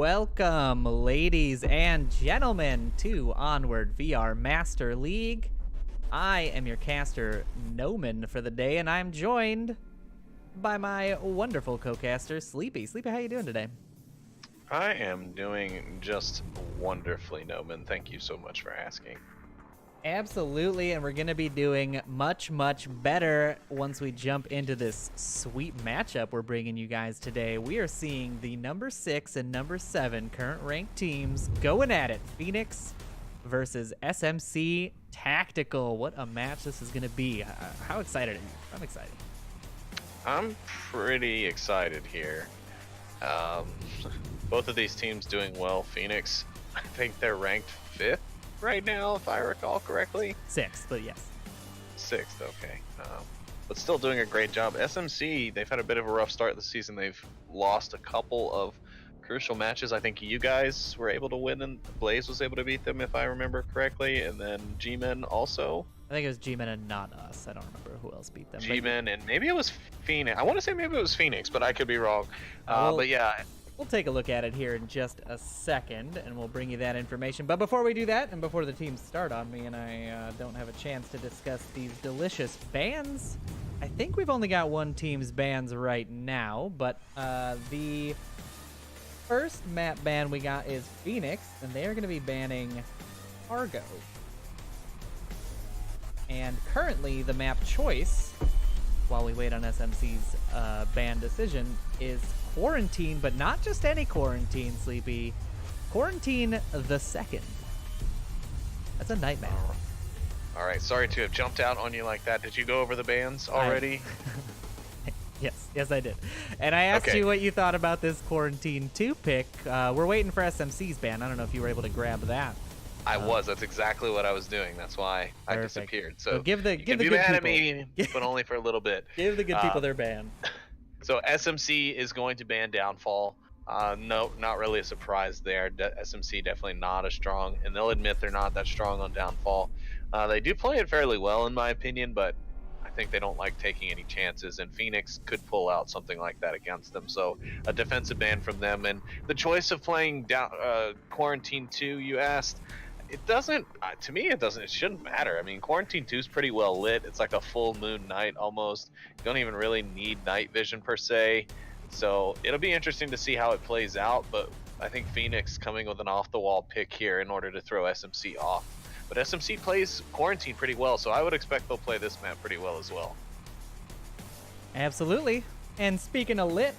Welcome, ladies and gentlemen, to Onward VR Master League. I am your caster, Noman, for the day, and I'm joined by my wonderful co-caster, Sleepy. Sleepy, how you doing today? I am doing just wonderfully, Noman. Thank you so much for asking. Absolutely, and we're going to be doing much, much better once we jump into this sweet matchup we're bringing you guys today. We are seeing the number 6 and number 7 current ranked teams going at it. Phoenix versus SMC Tactical. What a match this is going to be. How excited are you? I'm excited. I'm pretty excited here. Both of these teams doing well. Phoenix, I think they're ranked 5th right now, if I recall correctly. 6th, but yes. 6th, okay. But still doing a great job. SMC, they've had a bit of a rough start this season. They've lost a couple of crucial matches. I think you guys were able to win, and Blaze was able to beat them, if I remember correctly, and then G-Men also. I think it was G-Men and not us. I don't remember who else beat them. G-Men and maybe it was Phoenix. I want to say maybe it was Phoenix, but I could be wrong. But yeah. We'll take a look at it here in just a second, and we'll bring you that information. But before we do that, and before the teams start on me and I don't have a chance to discuss these delicious bans, I think we've only got one team's bans right now, but the first map ban we got is Phoenix, and they're going to be banning Cargo. And currently, the map choice, while we wait on SMC's ban decision, is Quarantine, but not just any Quarantine, Sleepy. Quarantine the Second. That's a nightmare. All right, sorry to have jumped out on you like that. Did you go over the bans already? Yes, I did. And I asked you what you thought about this Quarantine 2 pick. We're waiting for SMC's ban. I don't know if you were able to grab that. I was. That's exactly what I was doing. That's why I disappeared. So give the you can good be mad people at me, but only for a little bit. Give the good people their ban. So SMC is going to ban Downfall. No, not really a surprise there. SMC definitely not as strong, and they'll admit they're not that strong on Downfall. They do play it fairly well, in my opinion, but I think they don't like taking any chances, and Phoenix could pull out something like that against them. So a defensive ban from them, and the choice of playing Quarantine 2, you asked. It doesn't, to me, it shouldn't matter. I mean, Quarantine 2 is pretty well lit. It's like a full moon night almost. You don't even really need night vision per se. So it'll be interesting to see how it plays out, but I think Phoenix coming with an off-the-wall pick here in order to throw SMC off. But SMC plays Quarantine pretty well, so I would expect they'll play this map pretty well as well. Absolutely. And speaking of lit,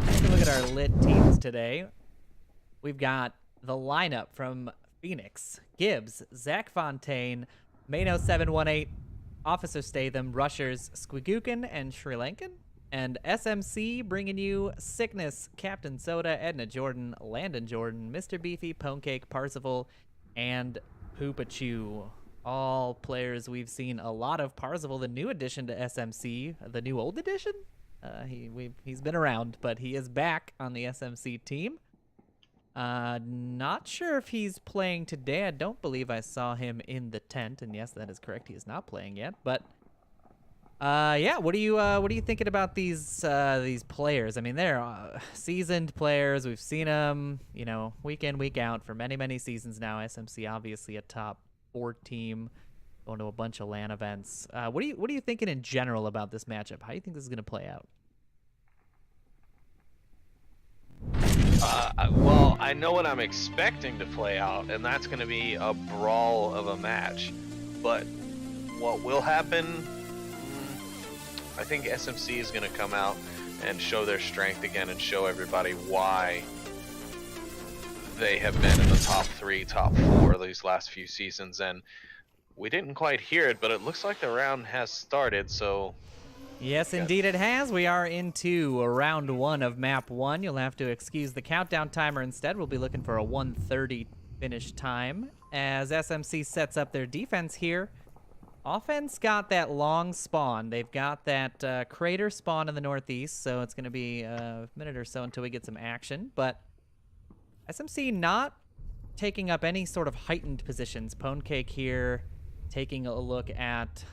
take a look at our lit teams today. We've got the lineup from Phoenix: Gibbs, Zach Fontaine, Mano718, Officer Statham, Rushers, Squigookin, and Sri Lankan. And SMC bringing you Sickness, Captain Soda, Edna Jordan, Landon Jordan, Mr. Beefy, Ponecake, Parzival, and Poopachew. All players we've seen a lot of. Parzival, the new addition to SMC, the new old addition? He's been around, but he is back on the SMC team. Not sure if he's playing today. I don't believe I saw him in the tent, and yes, that is correct. He is not playing yet. But yeah, what are you thinking about these players? I mean, they're seasoned players. We've seen them, week in, week out for many, many seasons now. SMC obviously a top 4 team, going to a bunch of LAN events. What are you thinking in general about this matchup? How do you think this is going to play out? Well, I know what I'm expecting to play out, and that's going to be a brawl of a match. But what will happen, I think SMC is going to come out and show their strength again and show everybody why they have been in the top 3, top 4 these last few seasons. And we didn't quite hear it, but it looks like the round has started, so... Yes, indeed it has. We are into round 1 of map 1. You'll have to excuse the countdown timer instead. We'll be looking for a 1:30 finish time as SMC sets up their defense here. Offense got that long spawn. They've got that crater spawn in the northeast, so it's going to be a minute or so until we get some action. But SMC not taking up any sort of heightened positions. Ponecake here taking a look at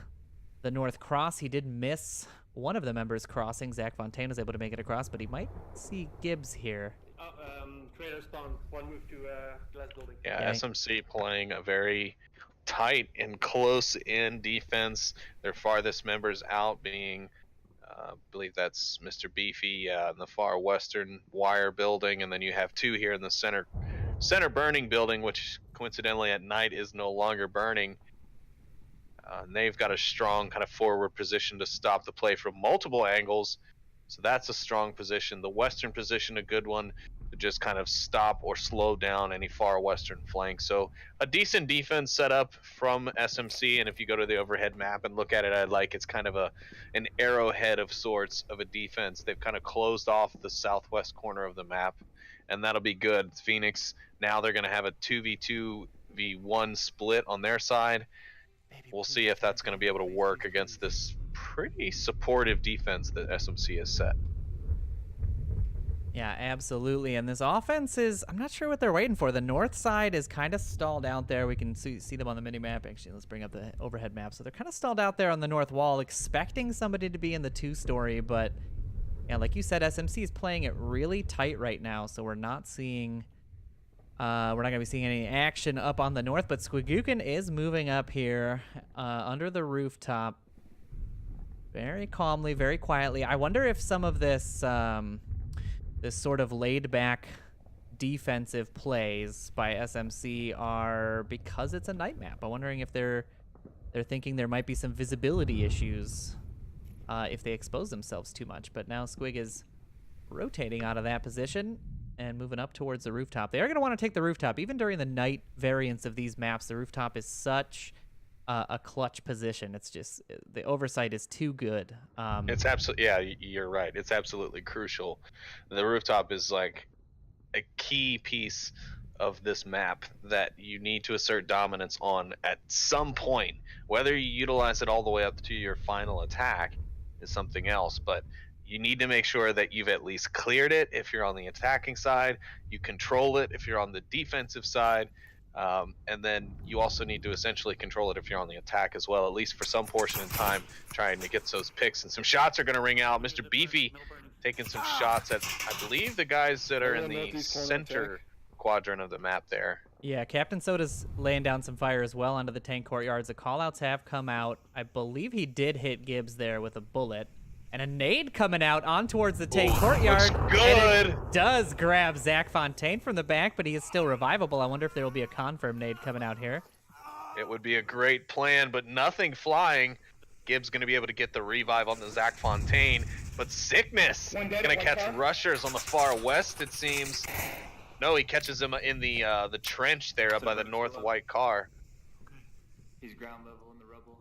the North Cross. He did miss one of the members crossing. Zach Fontaine was able to make it across, but he might see Gibbs here. Crater spawn, one move to glass building. Yeah, SMC playing a very tight and close-in defense. Their farthest members out being, I believe that's Mr. Beefy in the far western wire building, and then you have 2 here in the center burning building, which coincidentally at night is no longer burning. And they've got a strong kind of forward position to stop the play from multiple angles. So that's a strong position. The western position, a good one to just kind of stop or slow down any far western flank. So a decent defense set up from SMC. And if you go to the overhead map and look at it, it's kind of an arrowhead of sorts of a defense. They've kind of closed off the southwest corner of the map, and that'll be good. Phoenix, now they're going to have a 2v2v1 split on their side. We'll see if that's going to be able to work against this pretty supportive defense that SMC has set. Yeah, absolutely. And this offense is, I'm not sure what they're waiting for. The north side is kind of stalled out there. We can see them on the mini map. Actually, let's bring up the overhead map. So they're kind of stalled out there on the north wall, expecting somebody to be in the 2-story. But yeah, like you said, SMC is playing it really tight right now. So we're not seeing, we're not going to be seeing any action up on the north. But Squigookin is moving up here under the rooftop. Very calmly, very quietly. I wonder if some of this this sort of laid-back defensive plays by SMC are because it's a night map. I'm wondering if they're thinking there might be some visibility issues if they expose themselves too much. But now Squig is rotating out of that position and moving up towards the rooftop. They are going to want to take the rooftop. Even during the night variants of these maps, the rooftop is such a clutch position. It's just, the oversight is too good. It's absolutely, yeah, you're right. It's absolutely crucial. The rooftop is like a key piece of this map that you need to assert dominance on at some point. Whether you utilize it all the way up to your final attack is something else, but you need to make sure that you've at least cleared it if you're on the attacking side, you control it if you're on the defensive side, and then you also need to essentially control it if you're on the attack as well, at least for some portion of time, trying to get those picks. And some shots are going to ring out. Mr. Beefy taking some shots at, I believe, the guys that are in the center quadrant of the map there. Yeah, Captain Soda's laying down some fire as well onto the tank courtyards. The callouts have come out. I believe he did hit Gibbs there with a bullet. And a nade coming out on towards the tank courtyard. Looks good. And it does grab Zach Fontaine from the back, but he is still revivable. I wonder if there will be a confirm nade coming out here. It would be a great plan, but nothing flying. Gibbs going to be able to get the revive on the Zach Fontaine, but Sickness going to catch rushers on the far west, it seems. No, he catches him in the trench there up by the north white car. He's ground level in the rubble.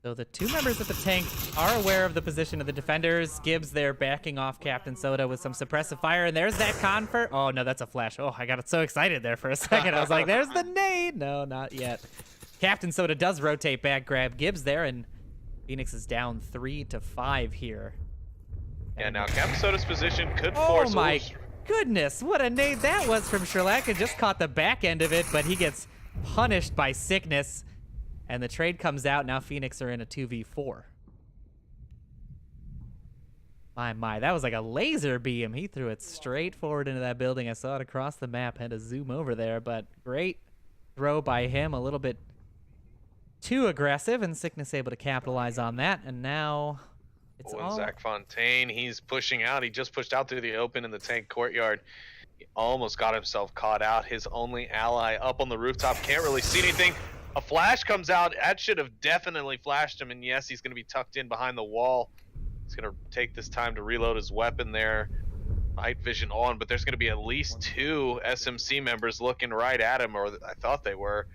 So the two members of the tank are aware of the position of the defenders. Gibbs there backing off Captain Soda with some suppressive fire, and there's that confirm. Oh, no, that's a flash. Oh, I got so excited there for a second. I was like, there's the nade. No, not yet. Captain Soda does rotate back, grab Gibbs there, and Phoenix is down 3-5 here. Yeah, now Captain Soda's position could force. Oh my goodness, what a nade that was from Sherlock. It just caught the back end of it, but he gets punished by Sickness. And the trade comes out. Now Phoenix are in a 2v4. My, that was like a laser beam. He threw it straight forward into that building. I saw it across the map. Had to zoom over there, but great throw by him. A little bit too aggressive, and Sickness able to capitalize on that. And now it's all... Zach Fontaine, he's pushing out. He just pushed out through the open in the tank courtyard. He almost got himself caught out. His only ally up on the rooftop. Can't really see anything. A flash comes out. That should have definitely flashed him, and yes, he's going to be tucked in behind the wall. He's going to take this time to reload his weapon there. Night vision on, but there's going to be at least 2 SMC members looking right at him, or I thought they were.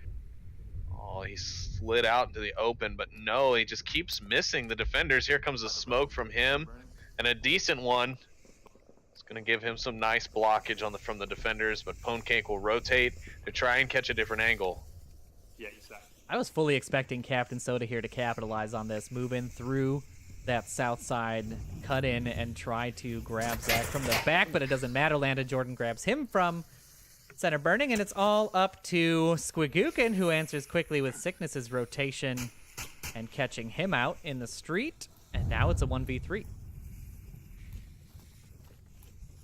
Oh, he slid out into the open, but no, he just keeps missing the defenders. Here comes a smoke from him, and a decent one. It's going to give him some nice blockage on from the defenders, but Ponecake will rotate to try and catch a different angle. Yeah, he's that. I was fully expecting Captain Soda here to capitalize on this, move in through that south side, cut in, and try to grab Zach from the back, but it doesn't matter. Landon Jordan grabs him from center burning, and it's all up to Squigookin, who answers quickly with Sickness's rotation and catching him out in the street, and now it's a 1v3.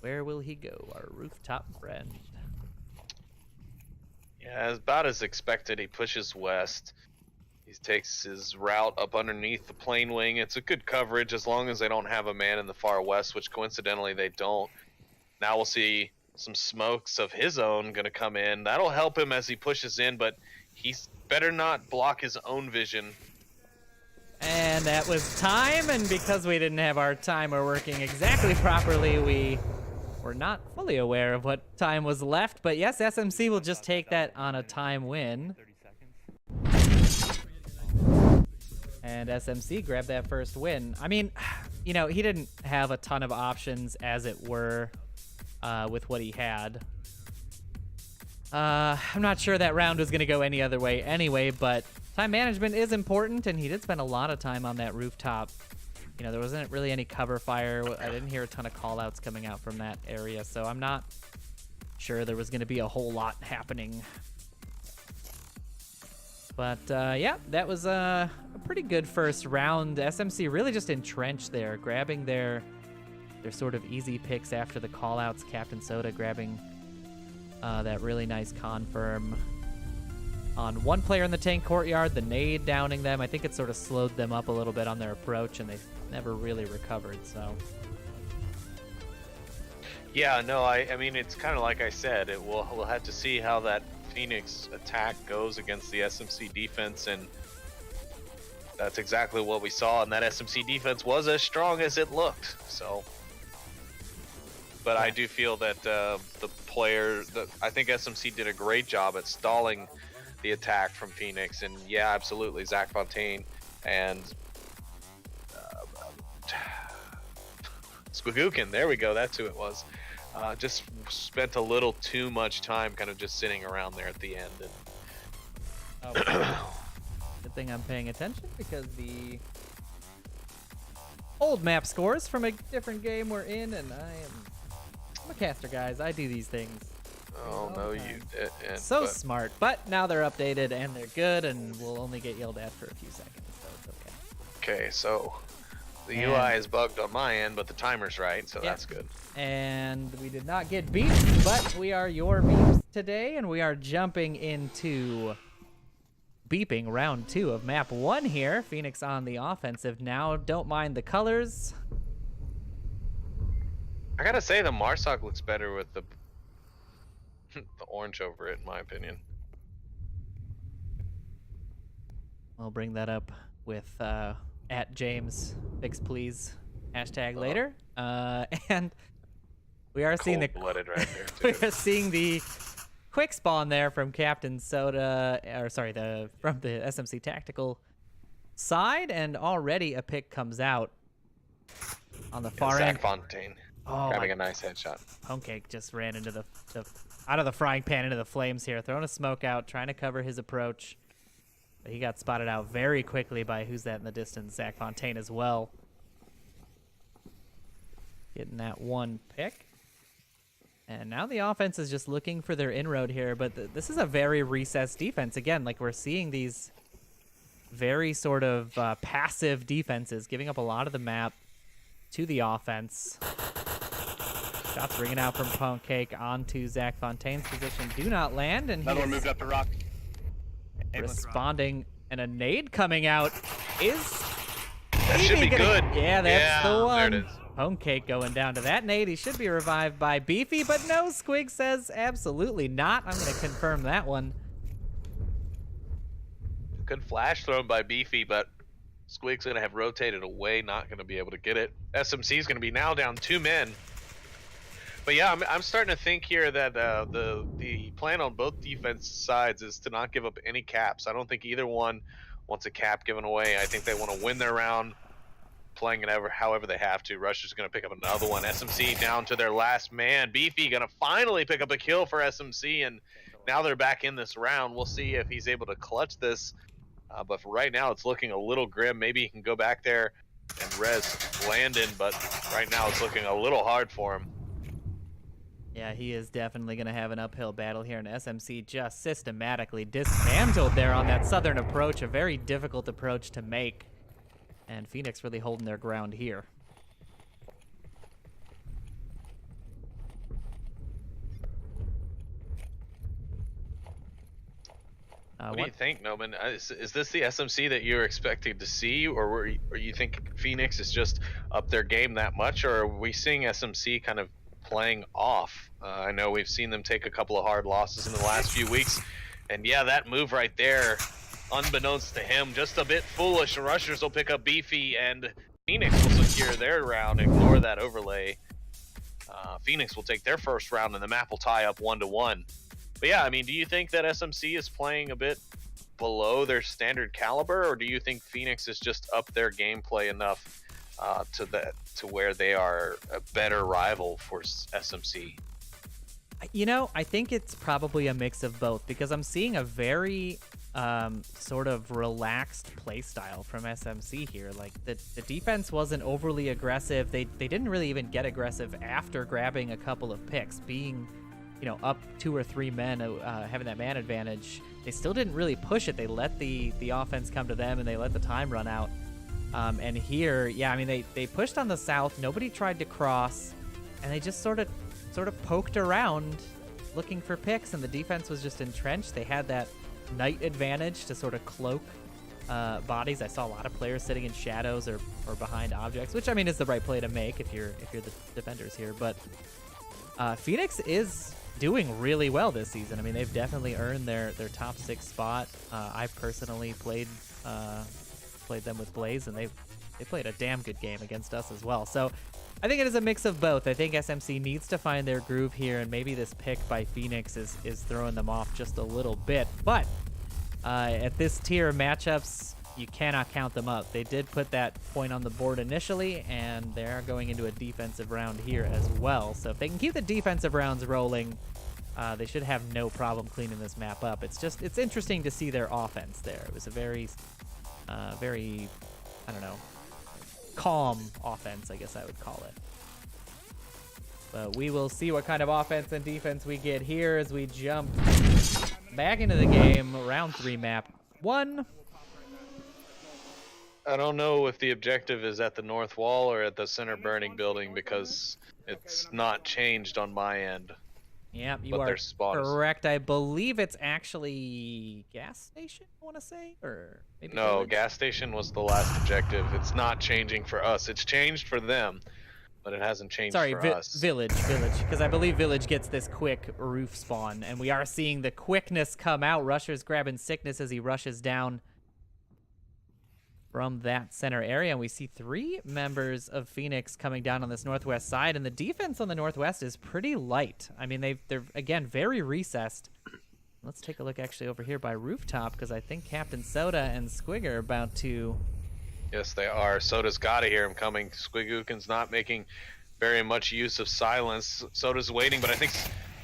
Where will he go, our rooftop friend? Yeah, about as expected. He pushes west. He takes his route up underneath the plane wing. It's a good coverage as long as they don't have a man in the far west, which coincidentally they don't. Now we'll see some smokes of his own going to come in. That'll help him as he pushes in, but He's better not block his own vision. And that was time, and because we didn't have our timer working exactly properly, we were not fully aware of what time was left. But yes, SMC will just take that on a time win. And SMC grabbed that first win. I mean, you know, he didn't have a ton of options, as it were, with what he had. I'm not sure that round was going to go any other way anyway, but time management is important, and he did spend a lot of time on that rooftop. You know, there wasn't really any cover fire. I didn't hear a ton of call-outs coming out from that area, so I'm not sure there was going to be a whole lot happening. But, yeah, that was a pretty good first round. SMC really just entrenched there, grabbing their sort of easy picks after the call-outs. Captain Soda grabbing that really nice confirm on one player in the tank courtyard, the nade downing them. I think it sort of slowed them up a little bit on their approach, and they never really recovered, so. Yeah, no, I mean, it's kind of like I said, we'll have to see how that Phoenix attack goes against the SMC defense, and that's exactly what we saw, and that SMC defense was as strong as it looked, so. But I do feel that I think SMC did a great job at stalling the attack from Phoenix, and yeah, absolutely, Zach Fontaine and Squigookin, there we go, that's who it was. Just spent a little too much time kind of just sitting around there at the end. And Good thing I'm paying attention, because the old map scores from a different game we're in, and I'm a caster, guys. I do these things. oh no, you didn't. So smart. But now they're updated and they're good, and we'll only get yelled at for a few seconds, so it's okay. Okay, so the UI is bugged on my end, but the timer's right, so that's good. And we did not get beeps, but we are your beeps today, and we are jumping into beeping round 2 of map 1 here. Phoenix on the offensive now. Don't mind the colors. I gotta say, the Marsoc looks better with the orange over it, in my opinion. I'll bring that up with at James Fix Please hashtag later. And we are seeing Cold-blooded right there, too. we are seeing the quick spawn there from Captain Soda, or sorry, from the SMC Tactical side, and already a pick comes out on the far end. Zach Fontaine grabbing a nice headshot. Punkcake just ran into the out of the frying pan into the flames here, throwing a smoke out, trying to cover his approach. But he got spotted out very quickly by who's that in the distance, Zach Fontaine as well. Getting that one pick. And now the offense is just looking for their inroad here, but this is a very recessed defense. Again, like, we're seeing these very sort of passive defenses, giving up a lot of the map to the offense. Shots ringing out from Punkcake onto Zach Fontaine's position. Do not land, and Another one moved up to rock. Responding, and a nade coming out is... That should be good. Yeah, that's the one. There it is. Homecake going down to that nade. He should be revived by Beefy, but no, Squig says absolutely not. I'm going to confirm that one. Good flash thrown by Beefy, but Squig's going to have rotated away, not going to be able to get it. SMC is going to be now down 2 men. But yeah, I'm starting to think here that the plan on both defense sides is to not give up any caps. I don't think either one wants a cap given away. I think they want to win their round, playing it however they have to. Rush is going to pick up another one. SMC down to their last man. Beefy going to finally pick up a kill for SMC, and now they're back in this round. We'll see if he's able to clutch this. But for right now, it's looking a little grim. Maybe he can go back there and res Landon, but right now it's looking a little hard for him. Yeah, he is definitely going to have an uphill battle here, and SMC just systematically dismantled there on that southern approach, a very difficult approach to make. And Phoenix really holding their ground here. What do you think, Noman? Is this the SMC that you're expecting to see, or you think Phoenix is just up their game that much, or are we seeing SMC kind of playing off? I know we've seen them take a couple of hard losses in the last few weeks, And yeah, that move right there, unbeknownst to him, just a bit foolish. Rushers will pick up Beefy, and Phoenix will secure their round, ignore that overlay. Phoenix will take their first round, and the map will tie up 1-1. But yeah, I mean, do you think that SMC is playing a bit below their standard caliber, or do you think Phoenix is just up their gameplay enough to where they are a better rival for SMC? You know, I think it's probably a mix of both, because I'm seeing a very sort of relaxed play style from SMC here. Like the defense wasn't overly aggressive. They didn't really even get aggressive after grabbing a couple of picks, being, you know, up 2 or 3 men, having that man advantage. They still didn't really push it. They let the offense come to them, and they let the time run out. And here, yeah, I mean, they pushed on the south. Nobody tried to cross, and they just sort of poked around looking for picks, and the defense was just entrenched. They had that night advantage to sort of cloak bodies. I saw a lot of players sitting in shadows or behind objects, which I mean is the right play to make if you're the defenders here. But Phoenix is doing really well this season. I mean, they've definitely earned their top 6 spot. I personally played them with Blaze, and they played a damn good game against us as well. So I think it is a mix of both. I think SMC needs to find their groove here, and maybe this pick by Phoenix is throwing them off just a little bit. But at this tier of matchups, you cannot count them up. They did put that point on the board initially, and they're going into a defensive round here as well. So if they can keep the defensive rounds rolling, they should have no problem cleaning this map up. It's interesting to see their offense there. It was a very, I don't know, calm offense, I guess I would call it. But we will see what kind of offense and defense we get here as we jump back into the game. Round 3, map 1. I don't know if the objective is at the north wall or at the center burning building, because it's not changed on my end. Yep, you But are their spot is- correct. I believe it's actually gas station, I want to say, or maybe No, village? gas station was the last objective. It's not changing for us. It's changed for them, but it hasn't changed Sorry, for us. village, because I believe village gets this quick roof spawn, and we are seeing the quickness come out. Rusher's grabbing sickness as he rushes down from that center area, and we see 3 members of Phoenix coming down on this northwest side, and the defense on the northwest is pretty light. I mean, they're again very recessed. Let's take a look actually over here by rooftop, because I think Captain Soda and Squig are about to... Yes, they are. Soda's got to hear him coming. Squigukin's not making very much use of silence. Soda's waiting, but I think...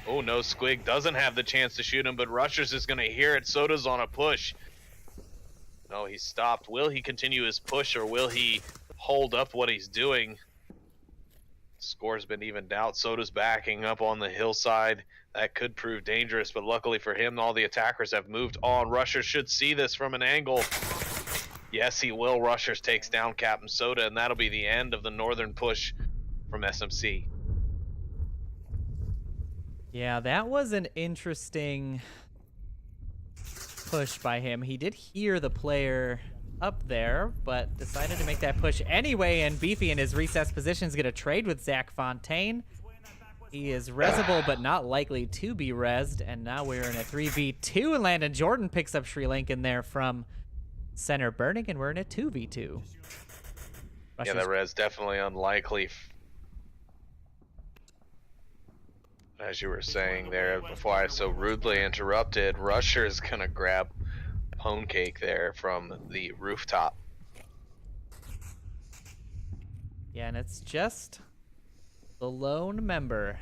Oh no, Squig doesn't have the chance to shoot him, but Rushers is going to hear it. Soda's on a push. No, he stopped. Will he continue his push, or will he hold up what he's doing? Score's been evened out. Soda's backing up on the hillside. That could prove dangerous, but luckily for him, all the attackers have moved on. Rushers should see this from an angle. Yes, he will. Rushers takes down Captain Soda, and that'll be the end of the northern push from SMC. Yeah, that was an interesting push by him. He did hear the player up there, but decided to make that push anyway, and Beefy in his recessed position is going to trade with Zach Fontaine. He is resable, but not likely to be rezzed, and now we're in a 3v2, and Landon Jordan picks up Sri Lankan there from center burning, and we're in a 2v2. Yeah, that res definitely unlikely. As you were saying there before I so rudely interrupted, Rusher is gonna grab Pone Cake there from the rooftop. Yeah, and it's just the lone member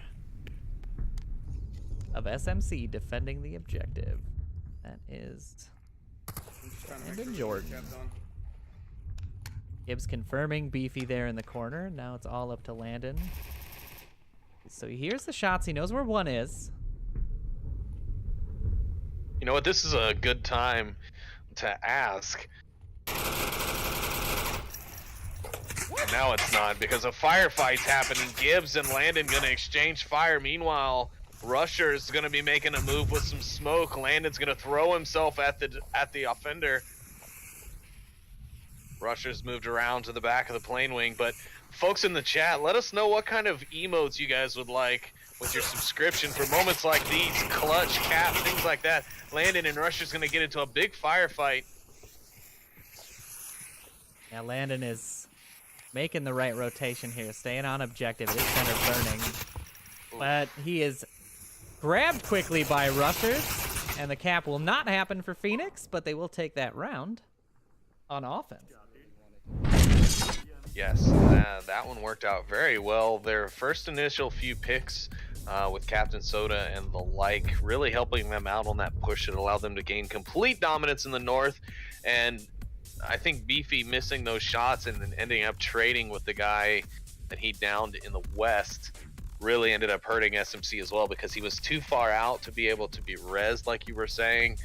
of SMC defending the objective. That is Landon Jordan. Gibbs confirming Beefy there in the corner. Now it's all up to Landon. So he hears the shots. He knows where one is. You know what? This is a good time to ask. And now it's not, because a firefight's happening. Gibbs and Landon gonna exchange fire. Meanwhile, Rusher's gonna be making a move with some smoke. Landon's gonna throw himself at the offender. Rusher's moved around to the back of the plane wing, but folks in the chat, let us know what kind of emotes you guys would like with your subscription for moments like these, clutch, cap, things like that. Landon and Rusher's going to get into a big firefight. Yeah, Landon is making the right rotation here, staying on objective. It is center burning. But he is grabbed quickly by rushers, and the cap will not happen for Phoenix, but they will take that round on offense. Yes, that one worked out very well. Their first initial few picks with Captain Soda and the like really helping them out on that push. It allowed them to gain complete dominance in the north, and I think Beefy missing those shots and then ending up trading with the guy that he downed in the west really ended up hurting SMC as well, because he was too far out to be able to be rezzed like you were saying.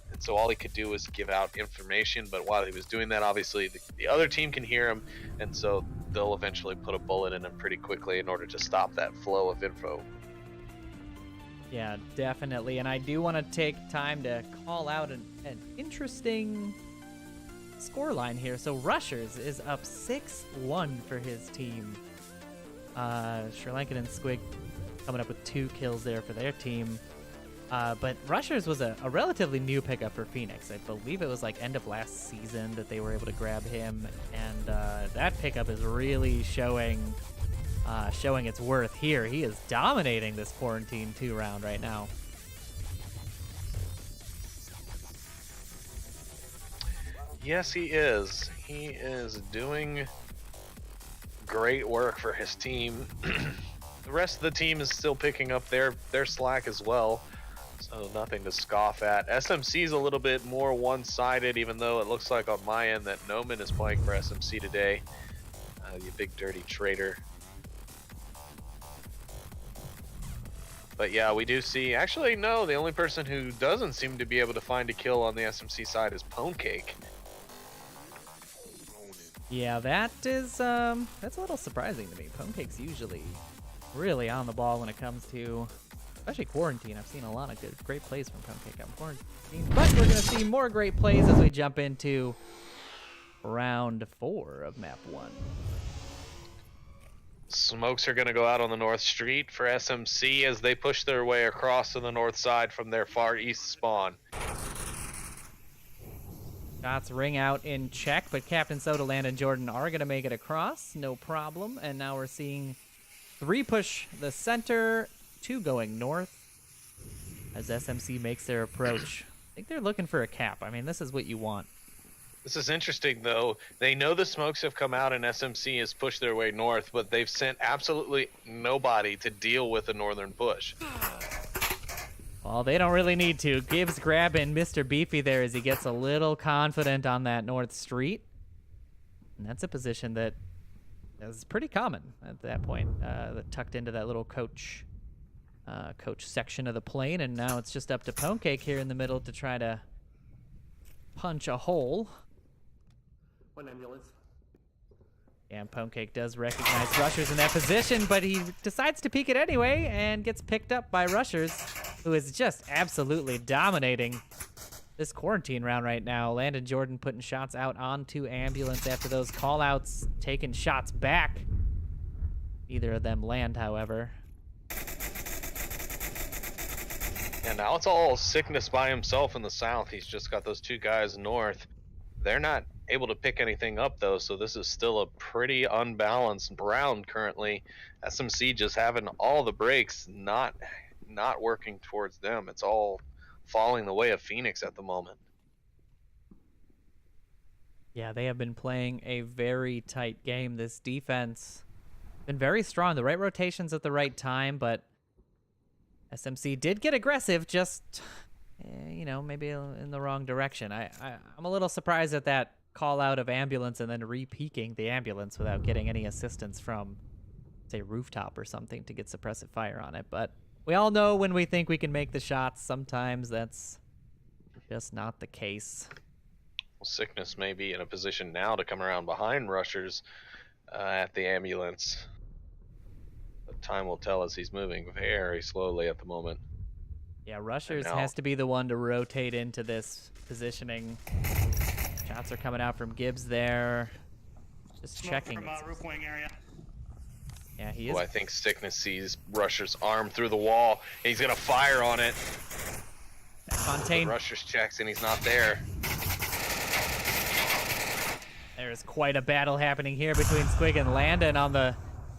And so all he could do was give out information, but while he was doing that, obviously the other team can hear him, and so they'll eventually put a bullet in him pretty quickly in order to stop that flow of info. Yeah, definitely. And I do want to take time to call out an interesting scoreline here. So Rushers is up 6-1 for his team. Sri Lankan and Squig coming up with 2 kills there for their team. But Rushers was a relatively new pickup for Phoenix. I believe it was like end of last season that they were able to grab him, and that pickup is really showing its worth here. He is dominating this Quarantine 2 round right now. Yes, he is. He is doing great work for his team. The rest of the team is still picking up their slack as well. So nothing to scoff at. SMC is a little bit more one-sided, even though it looks like on my end that Noman is playing for SMC today. You big dirty traitor. But yeah, we do see, actually no, the only person who doesn't seem to be able to find a kill on the SMC side is Ponecake. Yeah, that is that's a little surprising to me. Ponecake's usually really on the ball when it comes to especially Quarantine. I've seen a lot of great plays from Ponecake on Quarantine, but we're gonna see more great plays as we jump into round 4 of map 1. Smokes are going to go out on the north street for SMC as they push their way across to the north side from their far east spawn. Shots ring out in check, but Captain Soda, Land, and Jordan are going to make it across. No problem. And now we're seeing 3 push the center, 2 going north as SMC makes their approach. I think they're looking for a cap. I mean, this is what you want. This is interesting, though. They know the smokes have come out and SMC has pushed their way north, but they've sent absolutely nobody to deal with the northern push. Well, they don't really need to. Gibbs grabbing Mr. Beefy there as he gets a little confident on that north street. And that's a position that is pretty common at that point. Tucked into that little coach section of the plane, and now it's just up to Ponecake here in the middle to try to punch a hole. 1 ambulance. And Ponecake does recognize Rushers in that position, but he decides to peek it anyway and gets picked up by Rushers, who is just absolutely dominating this Quarantine round right now. Landon Jordan putting shots out onto Ambulance after those call-outs, taking shots back. Neither of them land, however. And now it's all Sickness by himself in the south. He's just got those 2 guys north. They're not able to pick anything up, though, so this is still a pretty unbalanced round currently. SMC just having all the breaks, not working towards them. It's all falling the way of Phoenix at the moment. Yeah, they have been playing a very tight game. This defense been very strong. The right rotations at the right time, but SMC did get aggressive, just, you know, maybe in the wrong direction. I'm a little surprised at that call out of Ambulance and then re-peaking the Ambulance without getting any assistance from, say, Rooftop or something to get suppressive fire on it. But we all know when we think we can make the shots, sometimes that's just not the case. Well, Sickness may be in a position now to come around behind Rushers at the Ambulance. But time will tell as he's moving very slowly at the moment. Yeah, Rushers has to be the one to rotate into this positioning. Shots are coming out from Gibbs there. Just Smoke checking. from roof wing area. Yeah, he is. Oh, I think Sickness sees Rusher's arm through the wall. He's gonna fire on it. Fontaine. Rusher's checks and he's not there. There's quite a battle happening here between Squig and Landon on the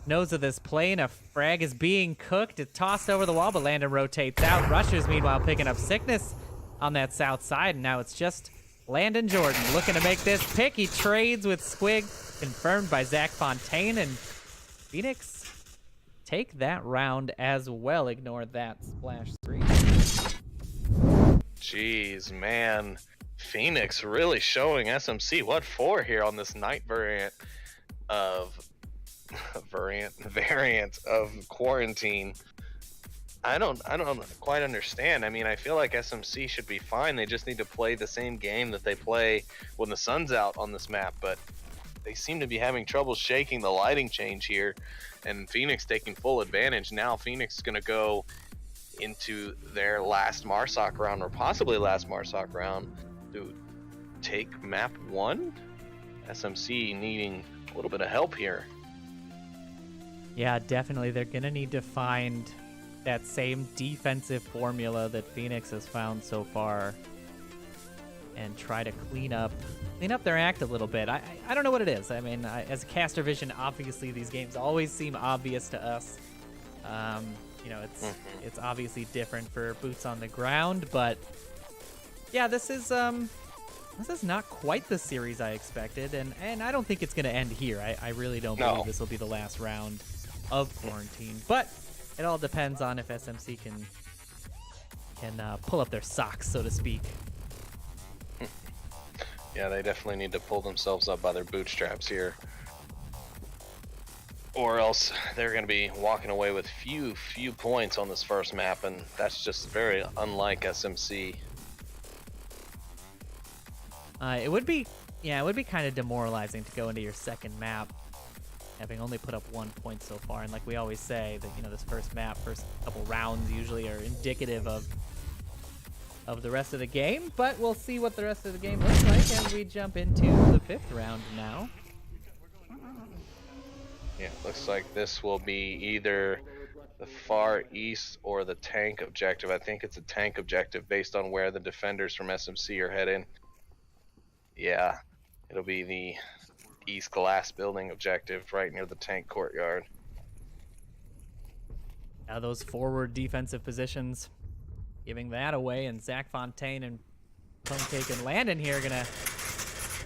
nose of this plane. A frag is being cooked. It's tossed over the wall, but Landon rotates out. Rushers, meanwhile, picking up Sickness on that south side, and now it's just Landon Jordan looking to make this pick. He trades with Squig, confirmed by Zach Fontaine, and Phoenix take that round as well. Ignore that splash screen. Jeez, man. Phoenix really showing SMC what for here on this night variant of quarantine. I don't quite understand. I mean, I feel like SMC should be fine. They just need to play the same game that they play when the sun's out on this map, but they seem to be having trouble shaking the lighting change here, and Phoenix taking full advantage. Now Phoenix is going to go into their last MARSOC round, or possibly last MARSOC round, to take map 1. SMC needing a little bit of help here. Yeah, definitely. They're going to need to find that same defensive formula that Phoenix has found so far and try to clean up their act a little bit. I don't know what it is. I mean, as a caster vision, obviously these games always seem obvious to us. You know, it's obviously different for boots on the ground, but yeah, this is not quite the series I expected, and I don't think it's going to end here. I really don't believe this will be the last round of quarantine, but it all depends on if SMC can pull up their socks, so to speak. Yeah, they definitely need to pull themselves up by their bootstraps here, or else they're going to be walking away with few points on this first map, and that's just very unlike SMC. It would be kind of demoralizing to go into your second map having only put up 1 point so far, and like we always say, that, you know, this first couple rounds usually are indicative of the rest of the game, but we'll see what the rest of the game looks like as we jump into the 5th round now. Yeah, looks like this will be either the far east or the tank objective. I think it's a tank objective based on where the defenders from SMC are heading. Yeah, it'll be the east glass building objective right near the tank courtyard. Now those forward defensive positions, giving that away, and Zach Fontaine and Ponecake and Landon here are gonna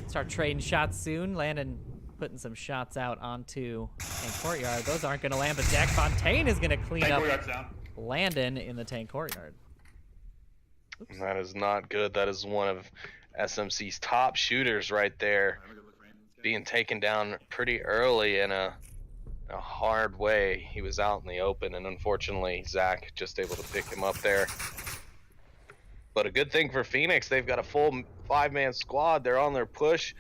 start trading shots soon. Landon putting some shots out onto tank courtyard. Those aren't gonna land, but Zach Fontaine is gonna clean up Landon in the tank courtyard. Oops. That is not good. That is one of SMC's top shooters right there, being taken down pretty early in a hard way. He was out in the open, and unfortunately Zach just able to pick him up there. But a good thing for Phoenix, they've got a full 5-man squad. They're on their push.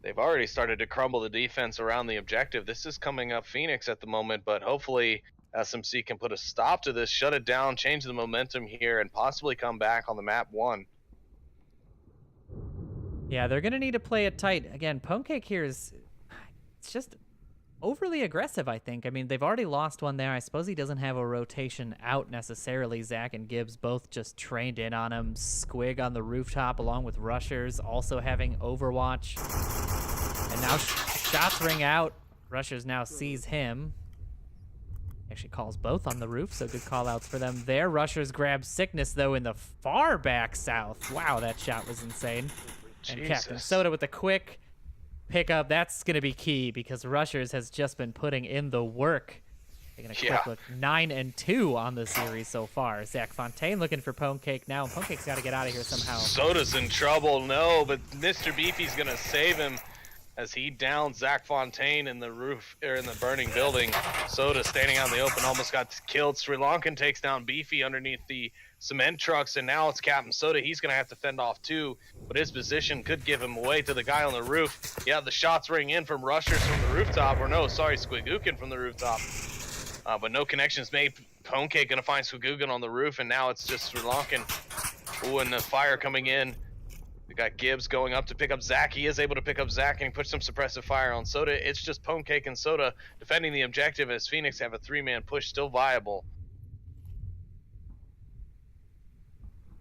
They've already started to crumble the defense around the objective. This is coming up Phoenix at the moment, but hopefully SMC can put a stop to this, shut it down, change the momentum here, and possibly come back on the map 1. Yeah, they're going to need to play it tight. Again, Ponecake here it's just overly aggressive, I think. I mean, they've already lost one there. I suppose he doesn't have a rotation out necessarily. Zach and Gibbs both just trained in on him. Squig on the rooftop along with Rushers also having Overwatch. And now shots ring out. Rushers now sees him. Actually calls both on the roof, so good call-outs for them there. Rushers grab Sickness, though, in the far back south. Wow, that shot was insane. And Captain Soda with the quick pickup. That's going to be key because Rushers has just been putting in the work. Taking a quick look, 9-2 on the series so far. Zach Fontaine looking for Ponecake now. Ponecake's got to get out of here somehow. Soda's in trouble, no, but Mr. Beefy's going to save him as he downs Zach Fontaine in the roof, or in the burning building. Soda standing out in the open, almost got killed. Sri Lankan takes down Beefy underneath the cement trucks, and now it's Captain Soda. He's going to have to fend off too, but his position could give him away to the guy on the roof. Yeah, the shots ring in from Rushers from the rooftop, or no, sorry, Squigukin from the rooftop. But no connections made. Ponecake going to find Squigukin on the roof, and now it's just Sri Lankan. Ooh, and the fire coming in. We got Gibbs going up to pick up Zach. He is able to pick up Zach, and he puts some suppressive fire on Soda. It's just Pwnecake and Soda defending the objective as Phoenix have a 3-man push still viable.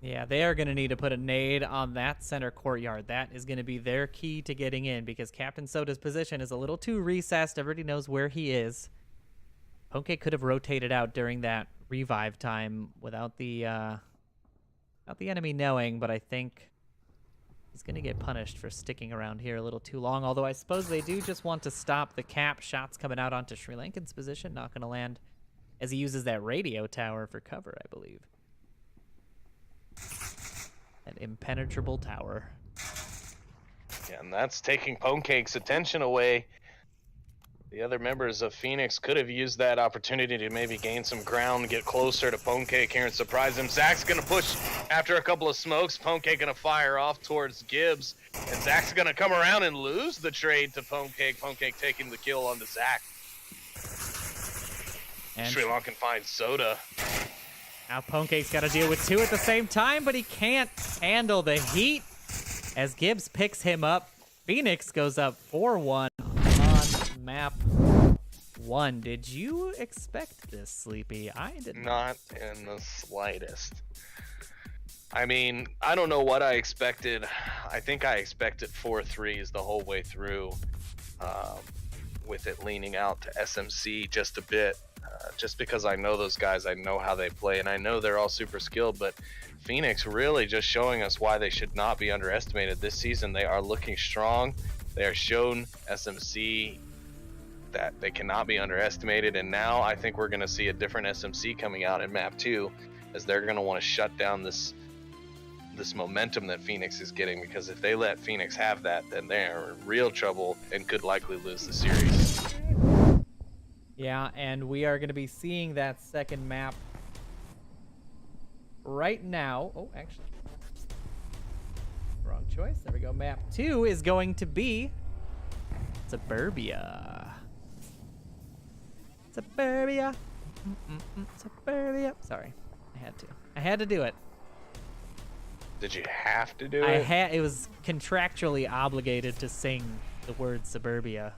Yeah, they are going to need to put a nade on that center courtyard. That is going to be their key to getting in because Captain Soda's position is a little too recessed. Everybody knows where he is. Pwnecake could have rotated out during that revive time without the enemy knowing, but I think he's going to get punished for sticking around here a little too long, although I suppose they do just want to stop the cap. Shots coming out onto Sri Lankan's position, not going to land as he uses that radio tower for cover, I believe. An impenetrable tower. Yeah, and that's taking Pwnecake's attention away. The other members of Phoenix could have used that opportunity to maybe gain some ground, get closer to Pwnecake here and surprise him. Zach's going to push after a couple of smokes. Pwnecake going to fire off towards Gibbs. And Zach's going to come around and lose the trade to Pwnecake. Pwnecake taking the kill onto Zach. And Sri Lankan finds Soda. now Pwncake's got to deal with two at the same time, but he can't handle the heat as Gibbs picks him up. Phoenix goes up 4-1 on map 1. Did you expect this, Sleepy? I did not. Not in the slightest. I mean, I don't know what I expected. I think I expected 4-3s the whole way through, with it leaning out to SMC just a bit. Just because I know those guys, I know how they play, and I know they're all super skilled, but Phoenix really just showing us why they should not be underestimated this season. They are looking strong. They are shown SMC that they cannot be underestimated, and now I think we're going to see a different SMC coming out in map 2 as they're going to want to shut down this momentum that Phoenix is getting, because if they let Phoenix have that, then they're in real trouble and could likely lose the series. Yeah, and we are going to be seeing that second map right now. Oh, actually, wrong choice. There we go. Map 2 is going to be Suburbia. Suburbia. Suburbia. Sorry, I had to do it. Did you have to do it? It was contractually obligated to sing the word Suburbia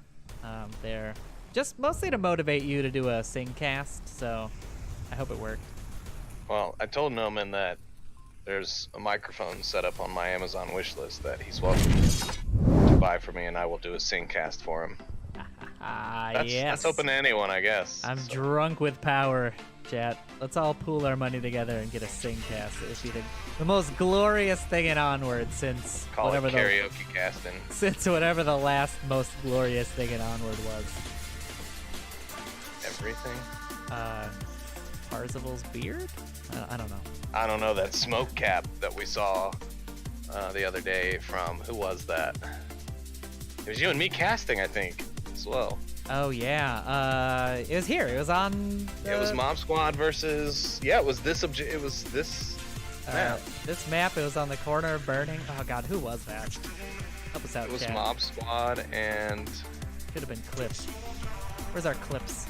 there. Just mostly to motivate you to do a sing cast, so I hope it worked. Well, I told Noman that there's a microphone set up on my Amazon wish list that he's welcome to buy for me, and I will do a sing cast for him. Yes. That's open to anyone, I guess. I'm drunk with power, chat. Let's all pool our money together and get a sing cast. It would be the most glorious thing in Onward since Call it karaoke casting. Since whatever the last most glorious thing in Onward was. Everything? Parzival's beard? I don't know. I don't know, that smoke cap that we saw the other day from, who was that? It was you and me casting, I think, as well. Oh yeah, it was here. It was on. It was Mob Squad versus. Yeah, it was this. It was this map. This map. It was on the corner of Burning. Oh God, who was that? Help us out, It was chat. Mob Squad and. Could have been clipped. Where's our clips?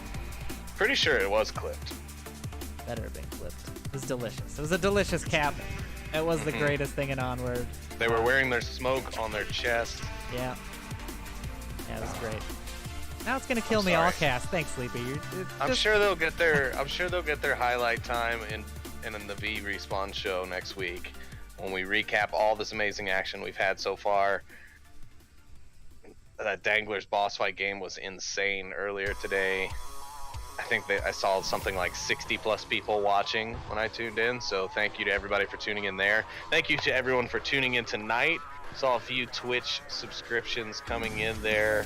Pretty sure it was clipped. Better have been clipped. It was delicious. It was a delicious cap. It was the greatest thing in Onward. They were wearing their smoke on their chest. Yeah. Yeah, it was great. Now it's gonna kill me all cast. Thanks, Sleepy. I'm sure they'll get their highlight time in the V respawn show next week when we recap all this amazing action we've had so far. That Dangler's boss fight game was insane earlier today. I think I saw something like 60 plus people watching when I tuned in, so thank you to everybody for tuning in there. Thank you to everyone for tuning in tonight. Saw a few Twitch subscriptions coming in there.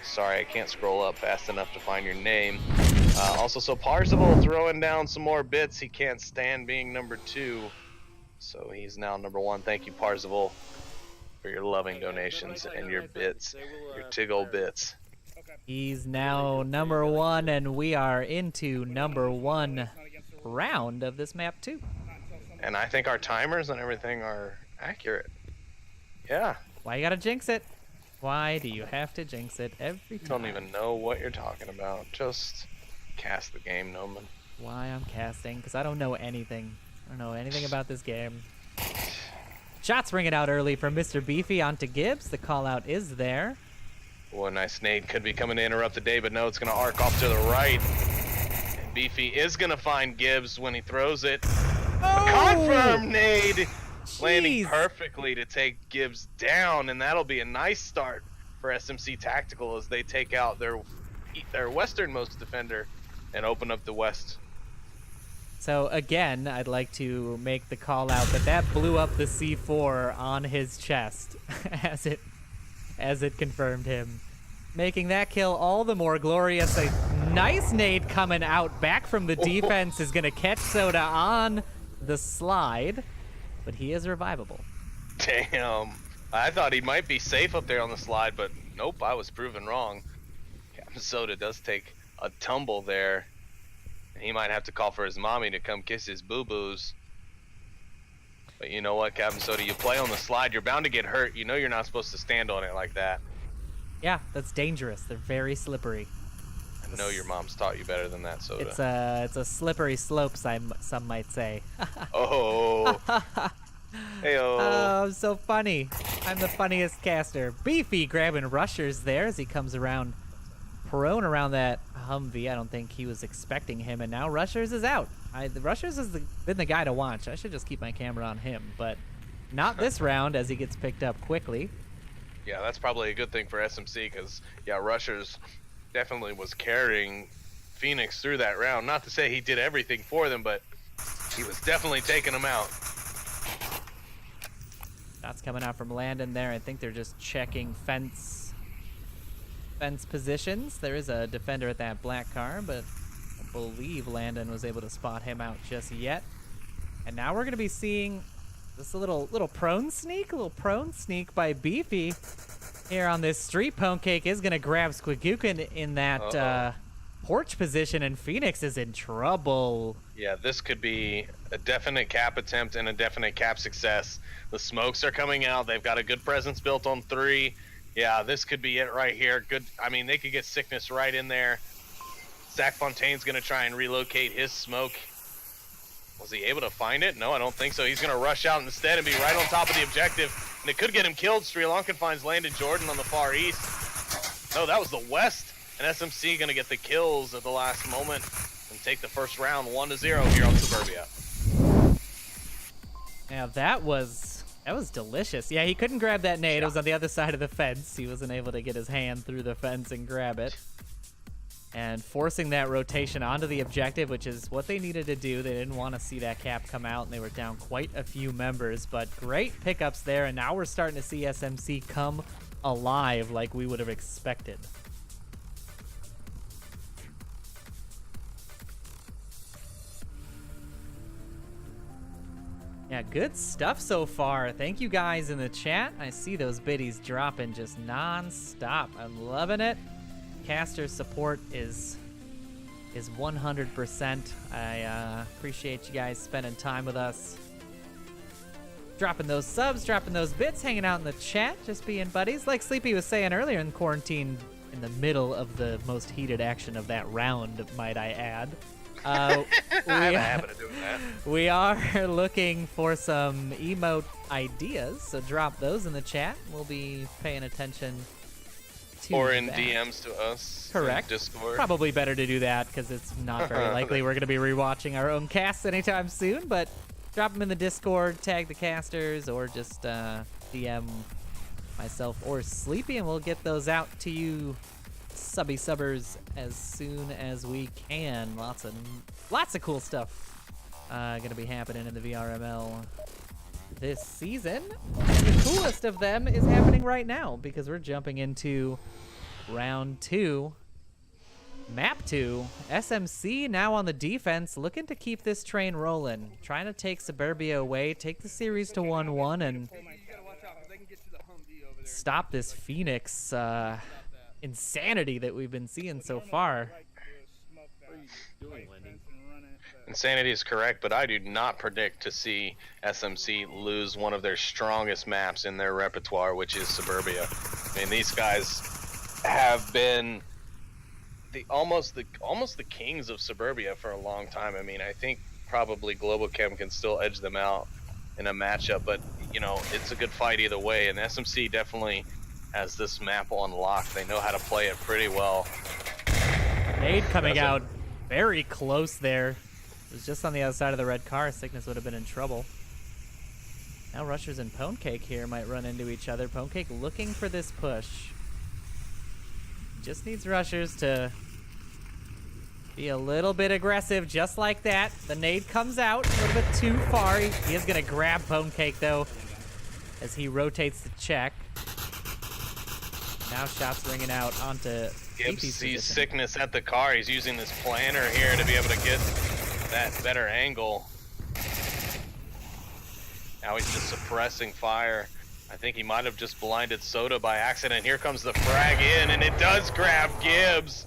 Sorry, I can't scroll up fast enough to find your name. Also, so Parzival throwing down some more bits. He can't stand being number 2, so he's now number 1. Thank you, Parzival, for your loving donations and your bits, your tiggle bits. He's now number 1, and we are into number 1 round of this map 2. And I think our timers and everything are accurate. Yeah. Why you gotta jinx it? Why do you have to jinx it every time? Don't even know what you're talking about. Just cast the game, Noman. Why I'm casting? Because I don't know anything. I don't know anything about this game. Shots ringing out early from Mr. Beefy onto Gibbs. The call out is there. Oh, a nice nade could be coming to interrupt the day, but no, it's going to arc off to the right. And Beefy is going to find Gibbs when he throws it. Confirm nade, landing perfectly to take Gibbs down, and that'll be a nice start for SMC Tactical as they take out their westernmost defender and open up the west. So again, I'd like to make the call out that blew up the C4 on his chest as it confirmed him, making that kill all the more glorious. A nice nade coming out back from the defense is going to catch Soda on the slide, but he is revivable. Damn. I thought he might be safe up there on the slide, but nope, I was proven wrong. Captain Soda does take a tumble there. He might have to call for his mommy to come kiss his boo-boos. But you know what, Captain Soda, you play on the slide, you're bound to get hurt. You know you're not supposed to stand on it like that. Yeah, that's dangerous. They're very slippery. I know your mom's taught you better than that, Soda. It's a slippery slope, some might say. Oh. Heyo. Oh, so funny. I'm the funniest caster. Beefy grabbing rushers there as he comes around, prone around that Humvee. I don't think he was expecting him, and now Rushers is out. The Rushers has been the guy to watch. I should just keep my camera on him, but not this round as he gets picked up quickly. Yeah, that's probably a good thing for SMC because, yeah, Rushers definitely was carrying Phoenix through that round. Not to say he did everything for them, but he was definitely taking them out. Shots coming out from Landon there. I think they're just checking fence positions. There is a defender at that black car, but I believe Landon was able to spot him out just yet. And now we're going to be seeing this little prone sneak by Beefy here on this street. Pwnecake is going to grab Squigookin in that porch position, and Phoenix is in trouble. Yeah, this could be a definite cap attempt and a definite cap success. The smokes are coming out. They've got a good presence built on 3. Yeah, this could be it right here. Good. I mean, they could get Sickness right in there. Zach Fontaine's going to try and relocate his smoke. Was he able to find it? No, I don't think so. He's going to rush out instead and be right on top of the objective. And it could get him killed. Sri Lankan finds Landon Jordan on the far east. No, that was the west. And SMC going to get the kills at the last moment and take the first round 1-0 here on Suburbia. Now that was delicious. Yeah, he couldn't grab that nade. It was on the other side of the fence. He wasn't able to get his hand through the fence and grab it. And forcing that rotation onto the objective, which is what they needed to do. They didn't want to see that cap come out, and they were down quite a few members. But great pickups there, and now we're starting to see SMC come alive like we would have expected. Yeah, good stuff so far. Thank you guys in the chat. I see those biddies dropping just non-stop. I'm loving it. Caster support is 100%. I appreciate you guys spending time with us. Dropping those subs, dropping those bits, hanging out in the chat, just being buddies. Like Sleepy was saying earlier in quarantine, in the middle of the most heated action of that round, might I add. I have a habit of doing that. We are looking for some emote ideas, so drop those in the chat. We'll be paying attention to or in that. DMs to us. Correct. In Discord. Probably better to do that because it's not very likely we're going to be rewatching our own casts anytime soon, but drop them in the Discord, tag the casters, or just DM myself or Sleepy, and we'll get those out to you subbers as soon as we can. Lots of cool stuff gonna be happening in the VRML this season. And the coolest of them is happening right now because we're jumping into round 2, map 2. SMC now on the defense, looking to keep this train rolling, trying to take Suburbia away, take the series to 1-1, and stop this Phoenix insanity that we've been seeing so far. Insanity is correct, but I do not predict to see SMC lose one of their strongest maps in their repertoire, which is Suburbia. I mean, these guys have been almost the kings of Suburbia for a long time. I mean, I think probably Global Chem can still edge them out in a matchup, but you know, it's a good fight either way. And SMC definitely has this map on lock. They know how to play it pretty well. Nade coming out very close there. It was just on the other side of the red car. Sickness would have been in trouble. Now Rushers and Ponecake here might run into each other. Ponecake looking for this push. Just needs Rushers to be a little bit aggressive, just like that. The nade comes out a little bit too far. He is going to grab Ponecake, though, as he rotates the check. Now shots ringing out onto Gibbs sees Sickness at the car. He's using this planner here to be able to get that better angle. Now he's just suppressing fire. I think he might have just blinded Soda by accident. Here comes the frag in, and it does grab Gibbs.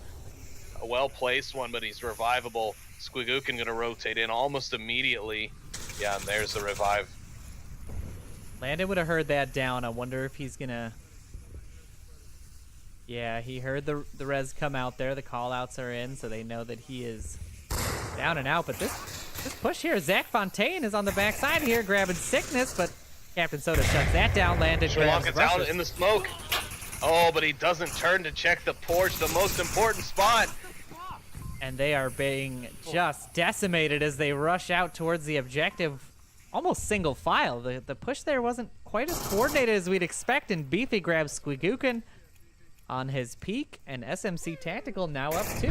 A well-placed one, but he's revivable. Squigookin gonna rotate in almost immediately. Yeah, and there's the revive. Landon would have heard that down. I wonder if he's gonna... Yeah, he heard the res come out there. The call-outs are in, so they know that he is down and out. But this push here, Zach Fontaine is on the backside here, grabbing Sickness, but Captain Soda shuts that down. Landon grabs Sherlock is out in the smoke. Oh, but he doesn't turn to check the porch, the most important spot. And they are being just decimated as they rush out towards the objective. Almost single file. The push there wasn't quite as coordinated as we'd expect, and Beefy grabs Squigookin on his peak, and SMC Tactical now up 2.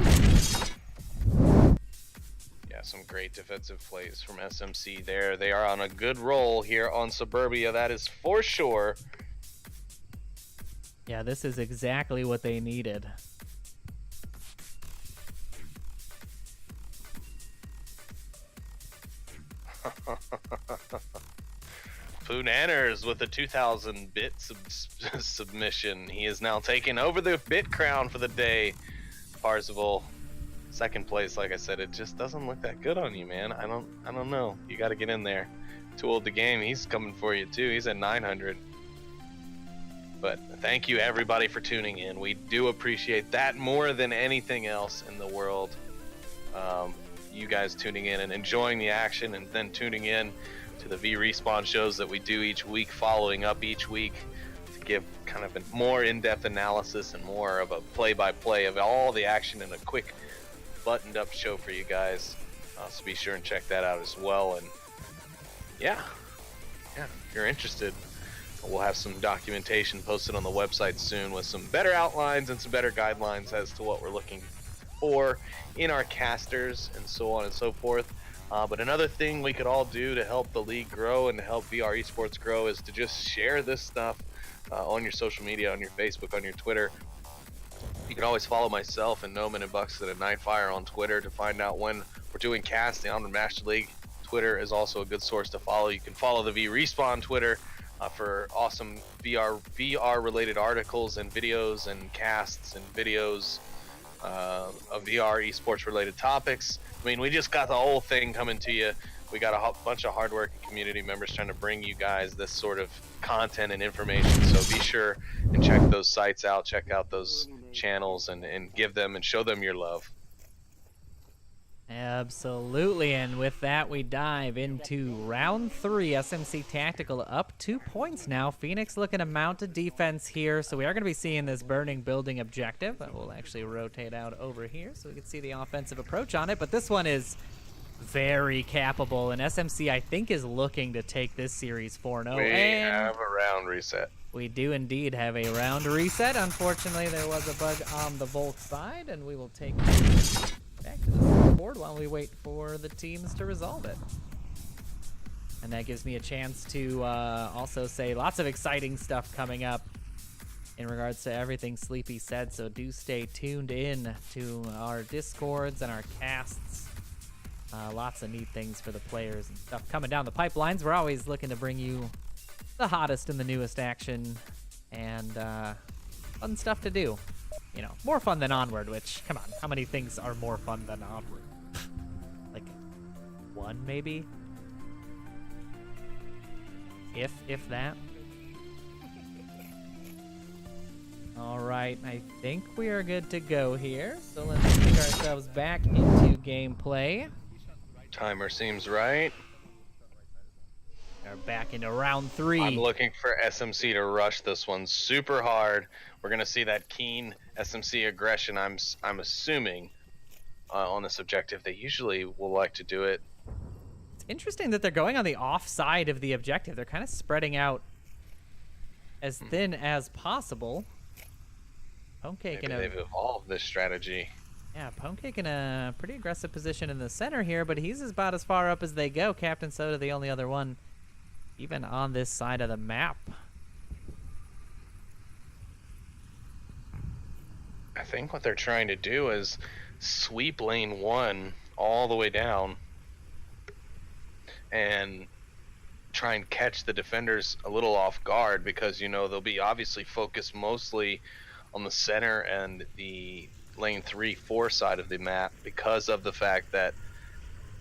Yeah, some great defensive plays from SMC there. They are on a good roll here on Suburbia, that is for sure. Yeah, this is exactly what they needed. Poonanners with a 2,000 bit submission. He is now taking over the bit crown for the day. Parzival, second place. Like I said, it just doesn't look that good on you, man. I don't know. You got to get in there. Too old the game. He's coming for you too. He's at 900. But thank you everybody for tuning in. We do appreciate that more than anything else in the world. You guys tuning in and enjoying the action, and then tuning in to the V-Respawn shows that we do each week, following up each week to give kind of a more in-depth analysis and more of a play-by-play of all the action in a quick buttoned-up show for you guys. So be sure and check that out as well. And yeah, if you're interested, we'll have some documentation posted on the website soon with some better outlines and some better guidelines as to what we're looking for in our casters and so on and so forth. But another thing we could all do to help the league grow and to help VR esports grow is to just share this stuff on your social media, on your Facebook, on your Twitter. You can always follow myself and Noman and Buxton at Nightfire on Twitter to find out when we're doing casts. The Onward Master League Twitter is also a good source to follow. You can follow the V-Respawn Twitter for awesome VR related articles and videos and casts and videos of VR esports related topics. I mean, we just got the whole thing coming to you. We got a bunch of hardworking community members trying to bring you guys this sort of content and information. So be sure and check those sites out, check out those channels, and give them and show them your love. Absolutely, and with that we dive into round 3. SMC Tactical up 2 points now. Phoenix looking to mount a defense here, so we are going to be seeing this burning building objective. We'll actually rotate out over here so we can see the offensive approach on it, but this one is very capable, and SMC I think is looking to take this series 4-0. We have a round reset. We do indeed have a round reset. Unfortunately, there was a bug on the Volt side, and we will take back to the board while we wait for the teams to resolve it. And that gives me a chance to also say lots of exciting stuff coming up in regards to everything Sleepy said, so do stay tuned in to our Discords and our casts. Lots of neat things for the players and stuff coming down the pipelines. We're always looking to bring you the hottest and the newest action and fun stuff to do. You know, more fun than Onward, which, come on, how many things are more fun than Onward? Like, one, maybe? If that. All right, I think we are good to go here. So let's kick ourselves back into gameplay. Timer seems right. Are back into round 3. I'm looking for SMC to rush this one super hard. We're gonna see that keen SMC aggression. I'm assuming on this objective. They usually will like to do it. It's interesting that they're going on the off side of the objective. They're kind of spreading out as thin as possible. Pwnecake Maybe they've evolved this strategy. Yeah, Pwnecake in a pretty aggressive position in the center here, but he's about as far up as they go. Captain Soda, the only other one, even on this side of the map. I think what they're trying to do is sweep lane 1 all the way down and try and catch the defenders a little off guard, because you know they'll be obviously focused mostly on the center and the lane 3-4 side of the map because of the fact that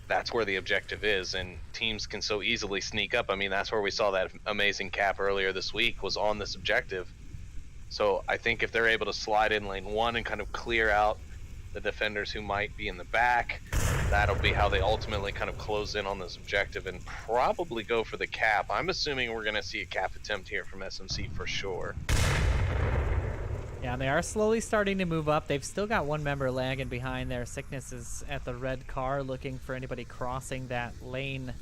that's where the objective is, and teams can so easily sneak up. I mean, that's where we saw that amazing cap earlier this week, was on this objective. So I think if they're able to slide in lane 1 and kind of clear out the defenders who might be in the back, that'll be how they ultimately kind of close in on this objective and probably go for the cap. I'm assuming we're going to see a cap attempt here from SMC for sure. Yeah, they are slowly starting to move up. They've still got one member lagging behind there. Sickness is at the red car looking for anybody crossing that lane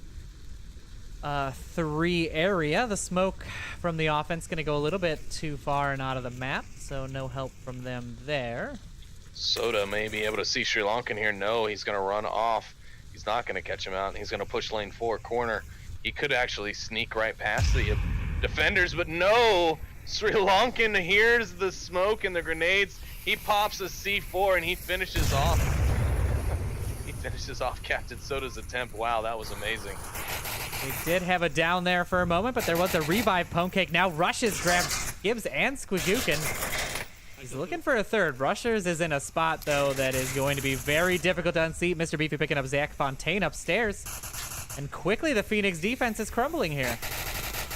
3 area. The smoke from the offense going to go a little bit too far and out of the map, so no help from them there. Soda may be able to see Sri Lankan here. No, he's going to run off. He's not going to catch him out, and he's going to push lane 4 corner. He could actually sneak right past the defenders, but no! Sri Lankan hears the smoke and the grenades. He pops a C4 and he finishes off. He finishes off Captain Soda's attempt. Wow, that was amazing. We did have a down there for a moment, but there was a revive. Pwnecake now rushes, grabs Gibbs and Squigookin. He's looking for a third. Rushers is in a spot, though, that is going to be very difficult to unseat. Mr. Beefy picking up Zach Fontaine upstairs. And quickly, the Phoenix defense is crumbling here.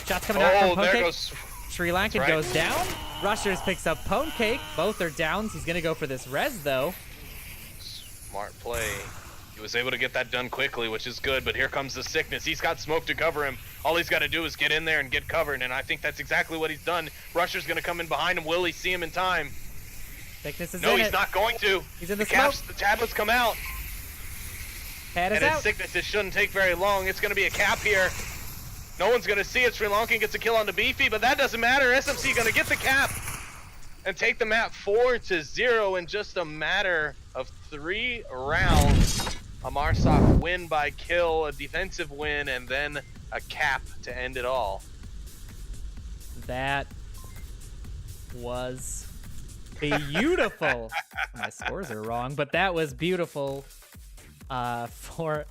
Shots coming out from Pwnecake. There goes... Sri Lankan right. goes down. Rushers picks up Pwnecake. Both are downs. He's going to go for this res, though. Smart play. He was able to get that done quickly, which is good, but here comes the Sickness. He's got smoke to cover him. All he's got to do is get in there and get covered, and I think that's exactly what he's done. Rusher's going to come in behind him. Will he see him in time? Sickness is No, in he's it. not going to. He's in the smoke. The tablets come out. Pad is And his out. Sickness, it shouldn't take very long. It's going to be a cap here. No one's going to see it. Sri Lankan gets a kill on the Beefy, but that doesn't matter. SMC going to get the cap and take the map 4-0 in just a matter of 3 rounds. A Marsoc win by kill, a defensive win, and then a cap to end it all. That was beautiful. My scores are wrong, but that was beautiful for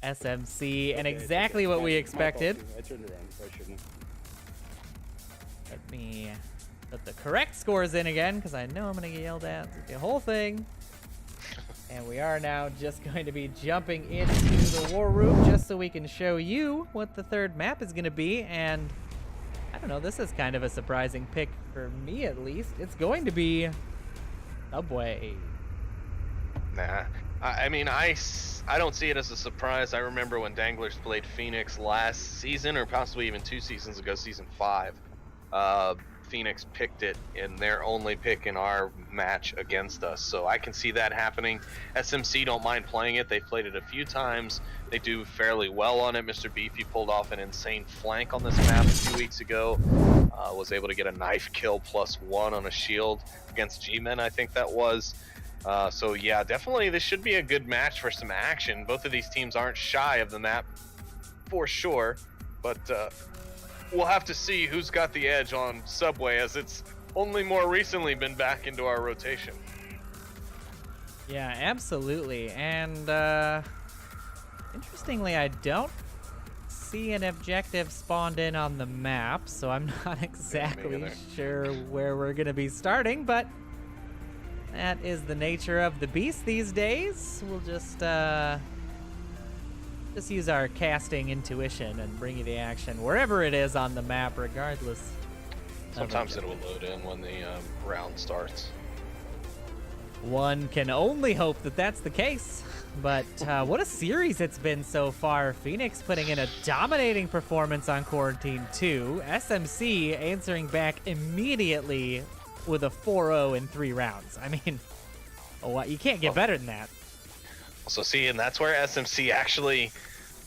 SMC, and exactly what we expected. I turned around. I shouldn't. Let me put the correct scores in again, because I know I'm going to get yelled at the whole thing. And we are now just going to be jumping into the war room just so we can show you what the third map is going to be. And I don't know, this is kind of a surprising pick for me, at least. It's going to be Subway. Nah. I mean, I don't see it as a surprise. I remember when Danglers played Phoenix last season, or possibly even 2 seasons ago, season 5. Phoenix picked it in their only pick in our match against us, so I can see that happening. SMC don't mind playing it. They've played it a few times. They do fairly well on it. Mr. Beefy pulled off an insane flank on this map a few weeks ago. Was able to get a knife kill +1 on a shield against G-Men, I think that was. So yeah, definitely this should be a good match for some action. Both of these teams aren't shy of the map for sure, but we'll have to see who's got the edge on Subway, as it's only more recently been back into our rotation. Yeah, absolutely. And interestingly, I don't see an objective spawned in on the map, so I'm not exactly sure where we're going to be starting, but that is the nature of the beast these days. We'll just use our casting intuition and bring you the action wherever it is on the map, regardless. Sometimes it will load in when the round starts. One can only hope that that's the case. But what a series it's been so far. Phoenix putting in a dominating performance on Quarantine 2. SMC answering back immediately with a 4-0 in 3 rounds. I mean, you can't get better than that. So see, and that's where SMC actually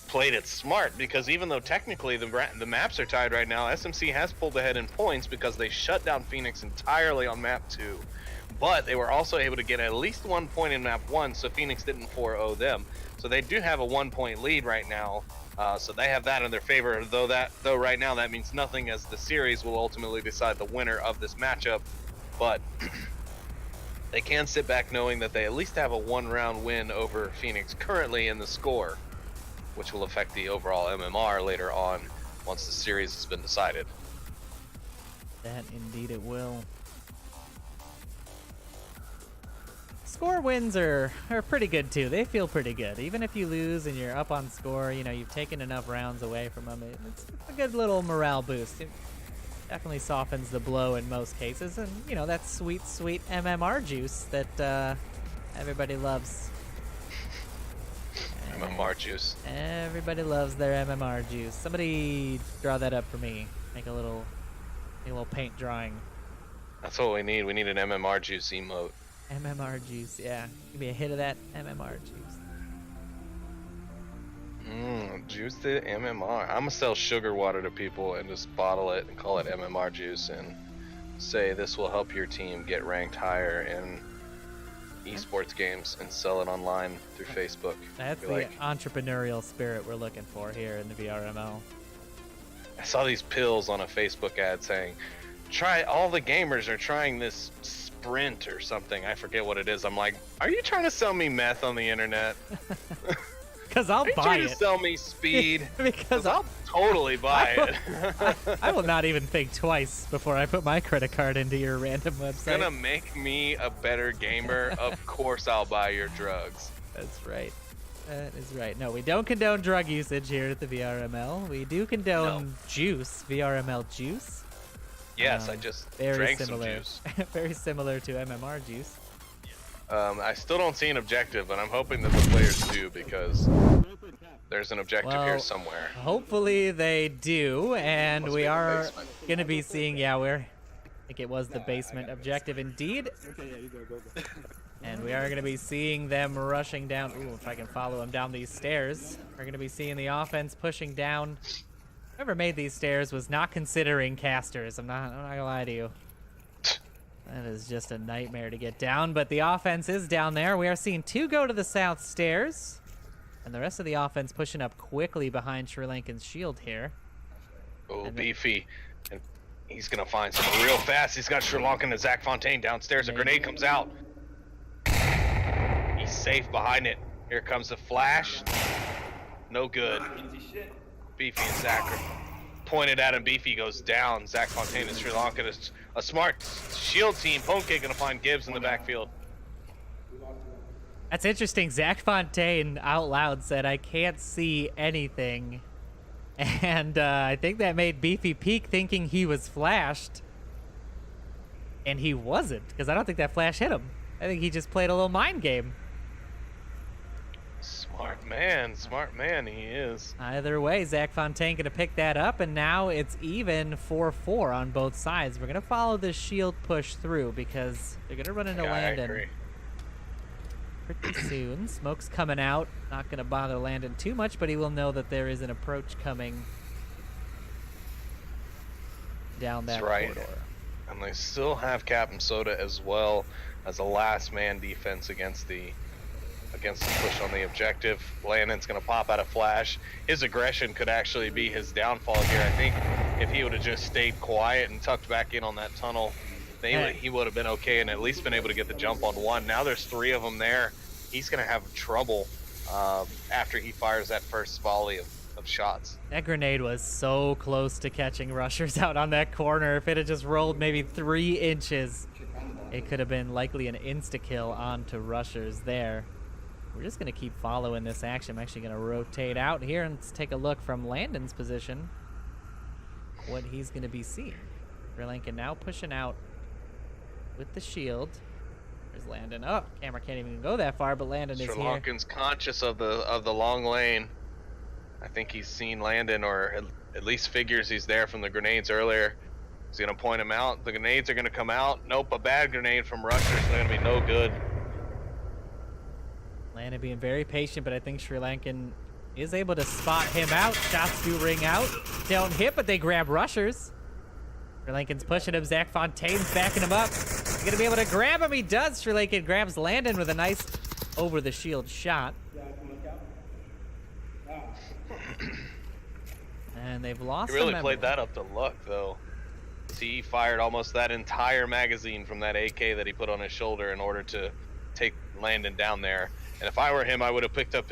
played it smart, because even though technically the maps are tied right now, SMC has pulled ahead in points because they shut down Phoenix entirely on map 2. But they were also able to get at least 1 point in map 1, so Phoenix didn't 4-0 them. So they do have a 1-point lead right now. So they have that in their favor, though right now that means nothing, as the series will ultimately decide the winner of this matchup. But they can sit back knowing that they at least have a 1-round win over Phoenix currently in the score, which will affect the overall MMR later on once the series has been decided. That indeed it will. Score wins are pretty good too. They feel pretty good. Even if you lose and you're up on score, you know, you've taken enough rounds away from them. It's a good little morale boost. It definitely softens the blow in most cases. And, you know, that sweet, sweet MMR juice that everybody loves. MMR juice. Everybody loves their MMR juice. Somebody draw that up for me. Make a little paint drawing. That's what we need. We need an MMR juice emote. MMR juice, yeah. Give me a hit of that MMR juice. Juice the MMR. I'm gonna sell sugar water to people and just bottle it and call it MMR juice and say this will help your team get ranked higher in esports games and sell it online through Facebook. That's the entrepreneurial spirit we're looking for here in the VRML. I saw these pills on a Facebook ad saying, all the gamers are trying this Sprint or something. I forget what it is. I'm like, are you trying to sell me meth on the internet? Because I'll buy it. Are you trying to sell me speed? Because I'll totally buy it. I will not even think twice before I put my credit card into your random website. It's gonna make me a better gamer. Of course I'll buy your drugs. That's right. That is right. No, we don't condone drug usage here at the VRML. We do condone juice, VRML juice. Yes, I just drank some juice. Very similar to MMR juice. I still don't see an objective, but I'm hoping that the players do, because there's an objective here somewhere. Hopefully they do, and we are going to be seeing, I think it was the basement objective indeed. And we are going to be seeing them rushing down. Ooh, if I can follow them down these stairs. We're going to be seeing the offense pushing down. Whoever made these stairs was not considering casters. I'm not gonna lie to you. That is just a nightmare to get down, but the offense is down there. We are seeing 2 go to the south stairs, and the rest of the offense pushing up quickly behind Sri Lankan's shield here. Oh, beefy. And he's gonna find someone real fast. He's got Sri Lankan and Zach Fontaine downstairs. A grenade comes out. He's safe behind it. Here comes the flash. No good. Beefy and Zach are pointed at him. Beefy goes down. Zach Fontaine and Sri Lanka is a smart shield team. Ponke gonna find Gibbs in the backfield. That's interesting. Zach Fontaine out loud said, "I can't see anything," and I think that made Beefy peek, thinking he was flashed, and he wasn't, because I don't think that flash hit him. I think he just played a little mind game. Smart man he is. Either way, Zach Fontaine gonna pick that up, and now it's even 4-4 on both sides. We're gonna follow this shield push through because they're gonna run into Landon pretty soon. Smoke's coming out. Not gonna bother Landon too much, but he will know that there is an approach coming down that corridor. And they still have Captain Soda as well as a last man defense against the push on the objective. Landon's gonna pop out a flash. His aggression could actually be his downfall here. I think if he would have just stayed quiet and tucked back in on that tunnel, he would have been okay and at least been able to get the jump on one. Now there's 3 of them there. He's gonna have trouble after he fires that first volley of shots. That grenade was so close to catching rushers out on that corner. If it had just rolled maybe 3 inches, it could have been likely an insta-kill onto rushers there. We're just going to keep following this action. I'm actually going to rotate out here and let's take a look from Landon's position what he's going to be seeing. Sri Lanka now pushing out with the shield. There's Landon. Oh, camera can't even go that far, but Landon is Sri here. Lankan's conscious of the long lane. I think he's seen Landon, or at least figures he's there from the grenades earlier. He's gonna point him out. The grenades are gonna come out. Nope, a bad grenade from Rushers. They're gonna be no good. Landon being very patient, but I think Sri Lankan is able to spot him out. Shots do ring out. Don't hit, but they grab Rushers. Sri Lankan's pushing him. Zach Fontaine's backing him up. He's gonna be able to grab him. He does. Sri Lankan grabs Landon with a nice over the shield shot. And they've lost. He really played that up to luck, though. He fired almost that entire magazine from that AK that he put on his shoulder in order to take Landon down there. And if I were him, I would have picked up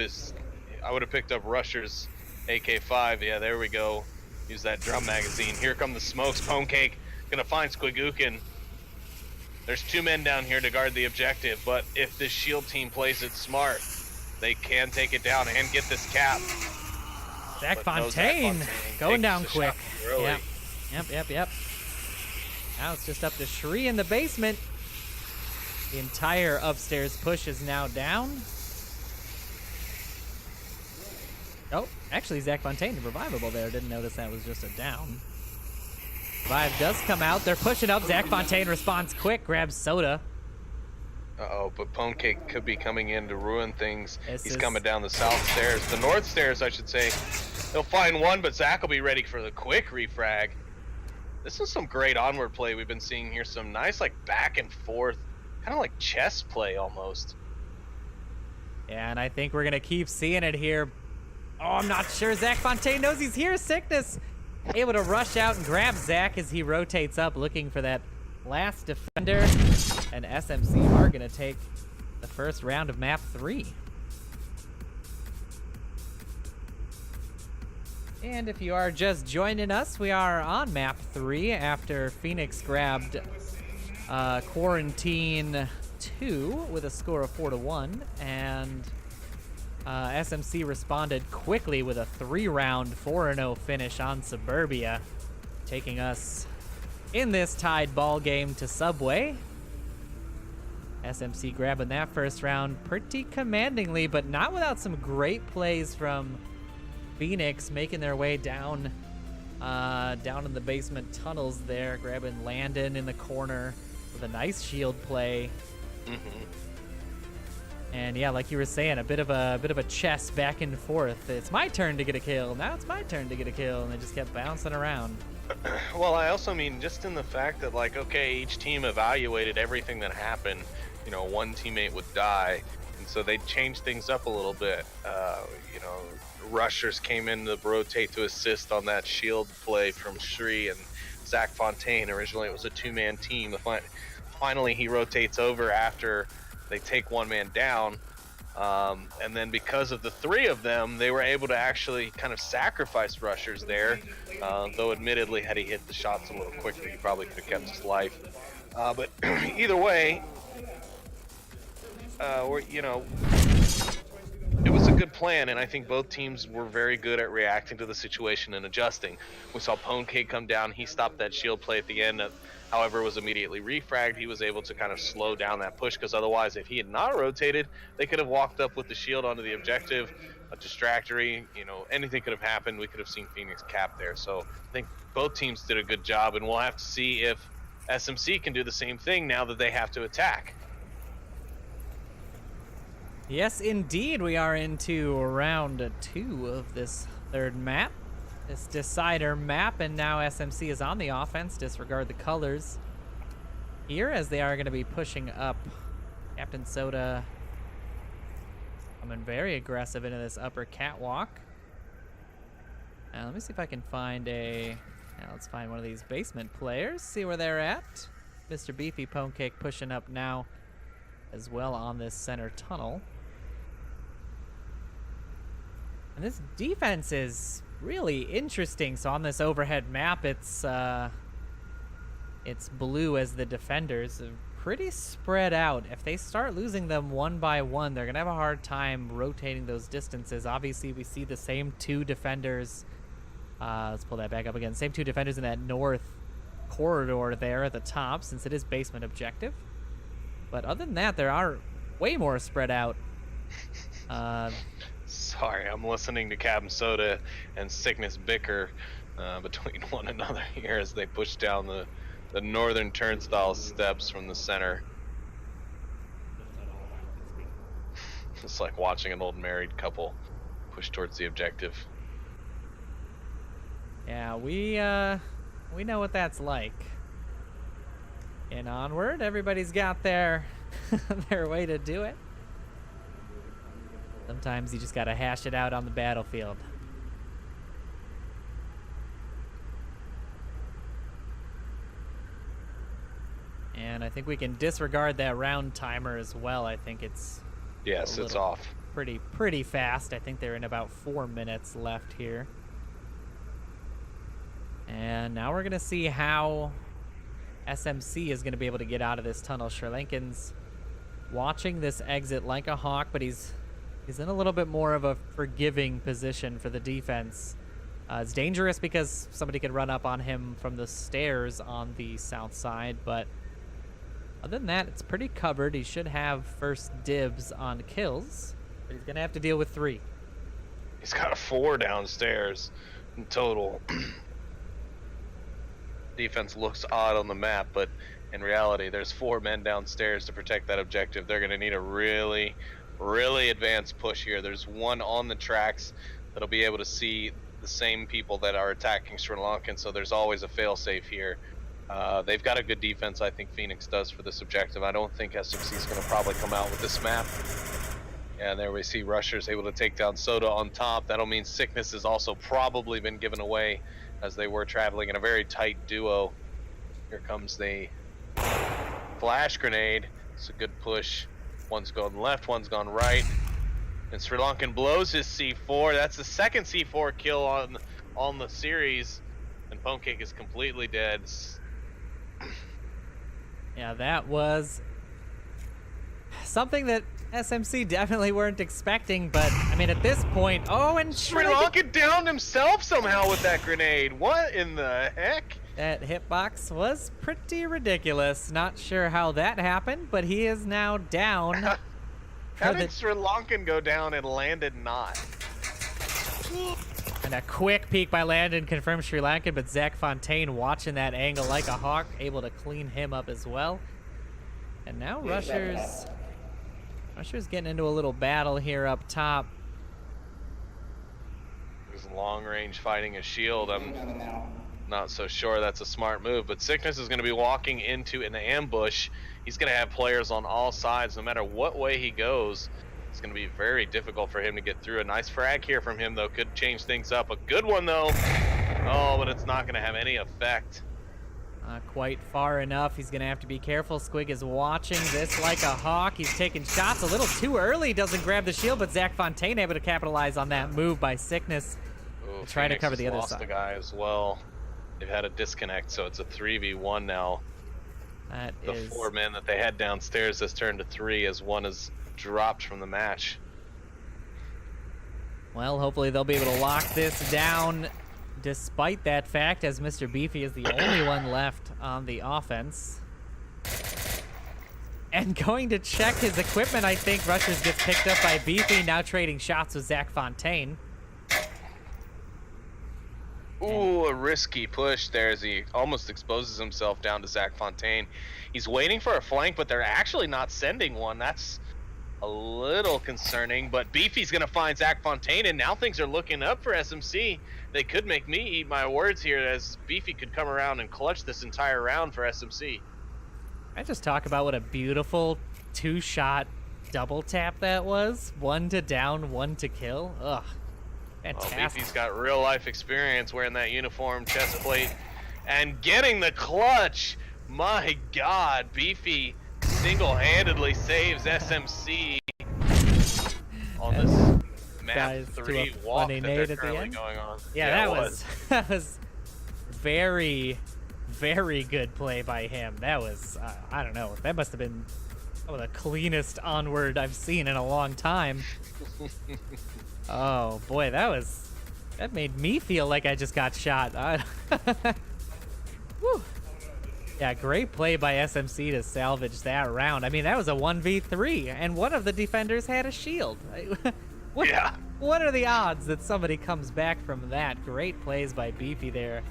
Rusher's AK-5. Yeah, there we go. Use that drum magazine. Here come the smokes. Ponecake gonna find Squigukin. There's 2 men down here to guard the objective, but if this shield team plays it smart, they can take it down and get this cap. Zach Fontaine going down quick. Yep. Yep. Now it's just up to Shri in the basement. The entire upstairs push is now down. Oh, actually Zach Fontaine revivable there. Didn't notice that was just a down. Revive does come out. They're pushing up. Zach Fontaine responds quick, grabs Soda. Uh-oh, but Ponecake could be coming in to ruin things. He's coming down the south stairs. The north stairs, I should say. He'll find one, but Zach will be ready for the quick refrag. This is some great onward play we've been seeing here. Some nice, like, back and forth. Kind of like chess play, almost. Yeah, and I think we're going to keep seeing it here. Oh, I'm not sure. Zach Fontaine knows he's here. Sickness able to rush out and grab Zach as he rotates up, looking for that last defender. And SMC are going to take the first round of map 3. And if you are just joining us, we are on map 3 after Phoenix grabbed Quarantine 2 with a score of 4-1, and SMC responded quickly with a 3-round 4-0 finish on Suburbia, taking us in this tied ball game to Subway. SMC grabbing that first round pretty commandingly, but not without some great plays from Phoenix, making their way down in the basement tunnels there, grabbing Landon in the corner with a nice shield play. And yeah, like you were saying, a bit of a chess back and forth. It's my turn to get a kill. Now it's my turn to get a kill, and they just kept bouncing around. Well, I also mean just in the fact that, like, okay, each team evaluated everything that happened. You know, one teammate would die, and so they changed things up a little bit. You know, Rushers came in to rotate to assist on that shield play from Shri and Zach Fontaine. Originally, it was a 2-man team. Finally, he rotates over after they take 1 man down. And then because of the 3 of them, they were able to actually kind of sacrifice Rushers there. Though admittedly, had he hit the shots a little quicker, he probably could have kept his life. But either way, you know, it was a good plan, and I think both teams were very good at reacting to the situation and adjusting. We saw Ponecake come down. He stopped that shield play at the end. However, was immediately refragged. He was able to kind of slow down that push, because otherwise, if he had not rotated, they could have walked up with the shield onto the objective, a distractory, you know, anything could have happened. We could have seen Phoenix cap there. So I think both teams did a good job, and we'll have to see if SMC can do the same thing now that they have to attack. Yes, indeed, we are into round 2 of this 3rd map. This decider map, and now SMC is on the offense. Disregard the colors here, as they are going to be pushing up. Captain Soda coming very aggressive into this upper catwalk. Now, let me see if I can find let's find one of these basement players, see where they're at. Mr. Beefy Ponecake pushing up now as well on this center tunnel. And this defense is really interesting. So on this overhead map, it's blue as the defenders, pretty spread out. If they start losing them one by one, they're gonna have a hard time rotating those distances. Obviously, we see the same 2 defenders. Let's pull that back up again. Same 2 defenders in that north corridor there at the top, since it is basement objective. But other than that, there are way more spread out. Sorry, I'm listening to Captain Soda and Sickness bicker between one another here as they push down the northern turnstile steps from the center. It's like watching an old married couple push towards the objective. Yeah, we know what that's like. In Onward, everybody's got their their way to do it. Sometimes you just gotta hash it out on the battlefield. And I think we can disregard that round timer as well. I think it's Yes, it's off. Pretty fast. I think they're in about 4 minutes left here. And now we're gonna see how SMC is gonna be able to get out of this tunnel. Sri Lankan's watching this exit like a hawk, but he's in a little bit more of a forgiving position for the defense. It's dangerous because somebody could run up on him from the stairs on the south side, but other than that, it's pretty covered. He should have first dibs on kills, but he's gonna have to deal with 3. He's got 4 downstairs in total. Defense looks odd on the map, but in reality, there's 4 men downstairs to protect that objective. They're going to need a really, really advanced push here. There's one on the tracks that'll be able to see the same people that are attacking Sri Lankan, so there's always a fail-safe here. They've got a good defense, I think Phoenix does, for this objective. I don't think SMC is going to probably come out with this map. And there we see Rushers able to take down Soda on top. That'll mean Sickness has also probably been given away, as they were traveling in a very tight duo. Here comes the flash grenade. It's a good push. One's gone left, one's gone right. And Sri Lankan blows his C4. That's the second C4 kill on the series. And Pwnecake is completely dead. Yeah, that was something that SMC definitely weren't expecting, but I mean, at this point, oh, and Sri Lankan downed himself somehow with that grenade. What in the heck? That hitbox was pretty ridiculous. Not sure how that happened, but he is now down. How did Sri Lankan go down and Landon not? And a quick peek by Landon confirms Sri Lankan, but Zach Fontaine watching that angle like a hawk, able to clean him up as well. And now Rusher's getting into a little battle here up top. There's long range fighting a shield. I'm not so sure that's a smart move, but Sickness is going to be walking into an ambush. He's going to have players on all sides. No matter what way he goes, it's going to be very difficult for him to get through. A nice frag here from him, though, could change things up. A good one, though. Oh, but it's not going to have any effect. Not quite far enough. He's going to have to be careful. Squig is watching this like a hawk. He's taking shots a little too early. Doesn't grab the shield, but Zach Fontaine able to capitalize on that move by Sickness. Ooh, Trying to cover the other lost side. The guy as well. They've had a disconnect, so it's a 3v1 now. That The is 4 men that they had downstairs has turned to 3 as one is dropped from the match. well. Hopefully they'll be able to lock this down. Despite that fact, as Mr. Beefy is the only one left on the offense. And going to check his equipment, I think Rushers gets picked up by Beefy, now trading shots with Zach Fontaine. Ooh, a risky push there as he almost exposes himself down to Zach Fontaine. He's waiting for a flank, but they're actually not sending one. That's a little concerning, but Beefy's going to find Zach Fontaine, and now things are looking up for SMC. They could make me eat my words here, as Beefy could come around and clutch this entire round for SMC. I just talk about what a beautiful 2-shot double tap that was. 1 to down, 1 to kill. Ugh. Fantastic. Well, Beefy's got real life experience wearing that uniform, chest plate, and getting the clutch. My God, Beefy single-handedly saves SMC on this map 3 walk that they're currently going on. Yeah, that was very, very good play by him. That was, I don't know, that must have been some of the cleanest Onward I've seen in a long time. Oh boy, that made me feel like I just got shot. Whew. Yeah, great play by SMC to salvage that round. I mean, that was a 1v3, and one of the defenders had a shield. What, Yeah. what are the odds that somebody comes back from that? Great plays by Beefy there.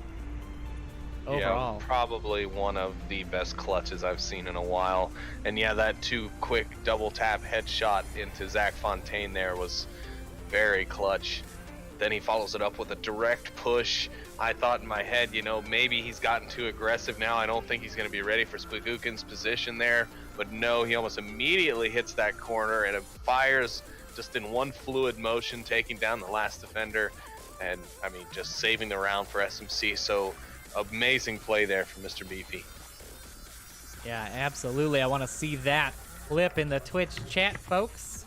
Overall. Yeah, probably one of the best clutches I've seen in a while. And yeah, that 2 quick double tap headshot into Zach Fontaine there was very clutch. Then he follows it up with a direct push. I thought in my head, you know, maybe he's gotten too aggressive now. I don't think he's going to be ready for Spagookin's position there. But no, he almost immediately hits that corner and it fires just in one fluid motion, taking down the last defender. And, I mean, just saving the round for SMC. So, amazing play there from Mr. Beefy. Yeah, absolutely. I want to see that clip in the Twitch chat, folks.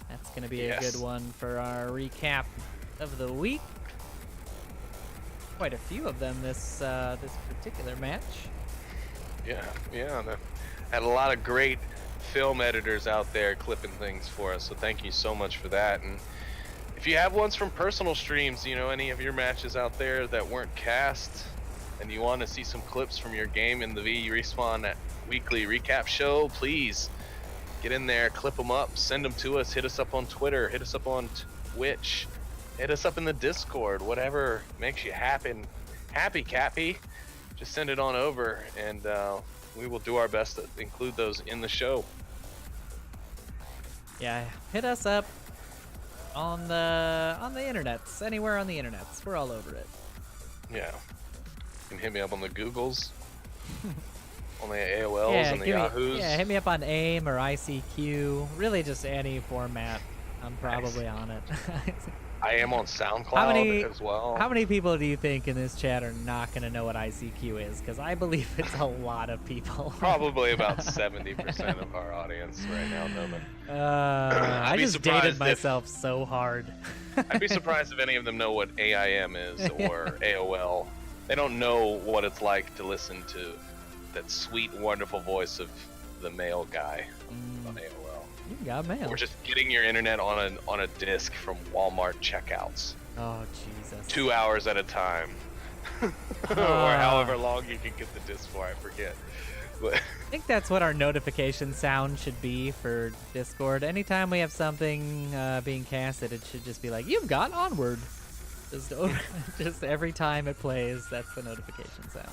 That's going to be a good one for our recap of the week. Quite a few of them this this particular match. Yeah. Had a lot of great film editors out there clipping things for us, so thank you so much for that. And if you have ones from personal streams, you know, any of your matches out there that weren't cast, and you want to see some clips from your game in the Respawn weekly recap show, please get in there, clip them up, send them to us, hit us up on Twitter, hit us up on Twitch, hit us up in the Discord, whatever makes you happy, Cappy. Just send it on over, and we will do our best to include those in the show. Yeah, hit us up on the internets, anywhere on the internets. We're all over it. Yeah. You can hit me up on the Googles, on the AOLs, and the Yahoos. Yeah, hit me up on AIM or ICQ. Really, just any format. I'm probably on it. I am on SoundCloud as well. How many people do you think in this chat are not going to know what ICQ is? Because I believe it's a lot of people. Probably about 70% of our audience right now, Noman. I just dated myself so hard. I'd be surprised if any of them know what AIM is or AOL. They don't know what it's like to listen to that sweet, wonderful voice of the mail guy on AOL. You got mail. Or just getting your internet on a disc from Walmart checkouts. Oh, Jesus. 2 hours at a time. Or however long you can get the disc for, I forget. But I think that's what our notification sound should be for Discord. Anytime we have something being casted, it should just be like, you've got Onward. Just every time it plays, that's the notification sound.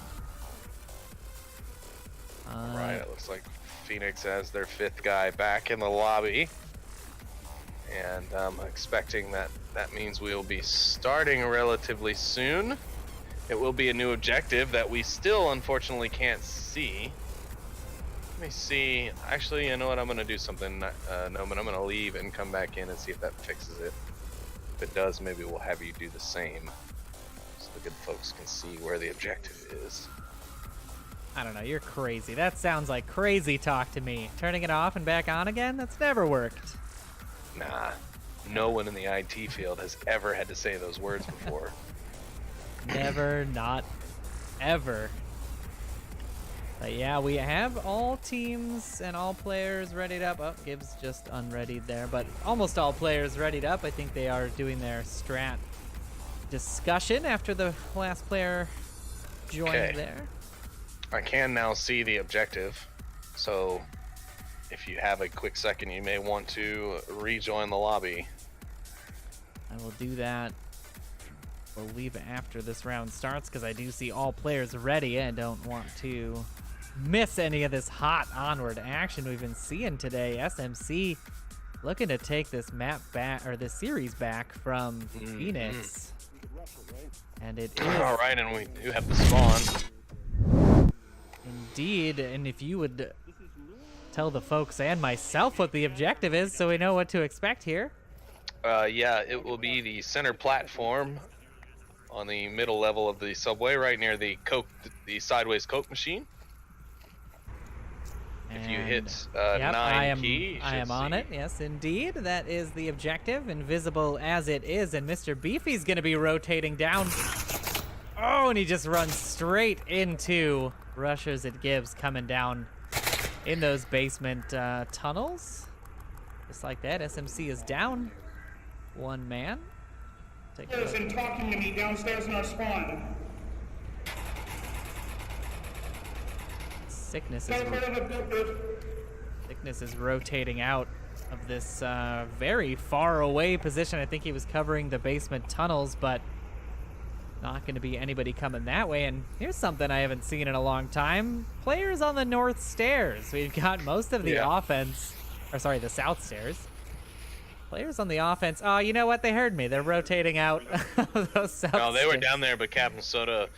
Right, it looks like Phoenix has their 5th guy back in the lobby. And I'm expecting that means we will be starting relatively soon. It will be a new objective that we still unfortunately can't see. Let me see. Actually, you know what? I'm going to do something, Noman. I'm going to leave and come back in and see if that fixes it. If it does, maybe we'll have you do the same, so the good folks can see where the objective is. I don't know, you're crazy. That sounds like crazy talk to me. Turning it off and back on again? That's never worked. Nah, no one in the IT field has ever had to say those words before. Never, not ever. But yeah, we have all teams and all players readied up. Oh, Gibbs just unreadied there, but almost all players readied up. I think they are doing their strat discussion after the last player joined there. I can now see the objective, so if you have a quick second, you may want to rejoin the lobby. I will do that. We'll leave after this round starts because I do see all players ready and don't want to miss any of this hot Onward action we've been seeing today. SMC looking to take this map back, or this series back from Phoenix. And it is. All right, and we do have the spawn. Indeed, and if you would tell the folks and myself what the objective is so we know what to expect here. Yeah, it will be the center platform on the middle level of the subway, right near the sideways Coke machine. If you hit 9 key, I am on it. Yes, indeed. That is the objective, invisible as it is, and Mr. Beefy's going to be rotating down. Oh, and he just runs straight into rushers at Gibbs coming down in those basement tunnels. Just like that, SMC is down. One man. Take a look. And talking to me downstairs in our spawn. Sickness Got a man on the bridge. Sickness is rotating out of this very far away position. I think he was covering the basement tunnels, but not going to be anybody coming that way. And here's something I haven't seen in a long time. Players on the north stairs. We've got most of the offense, or sorry, the south stairs. Players on the offense. Oh, you know what? They heard me. They're rotating out of those south No, they were stairs. down there, but Captain Soda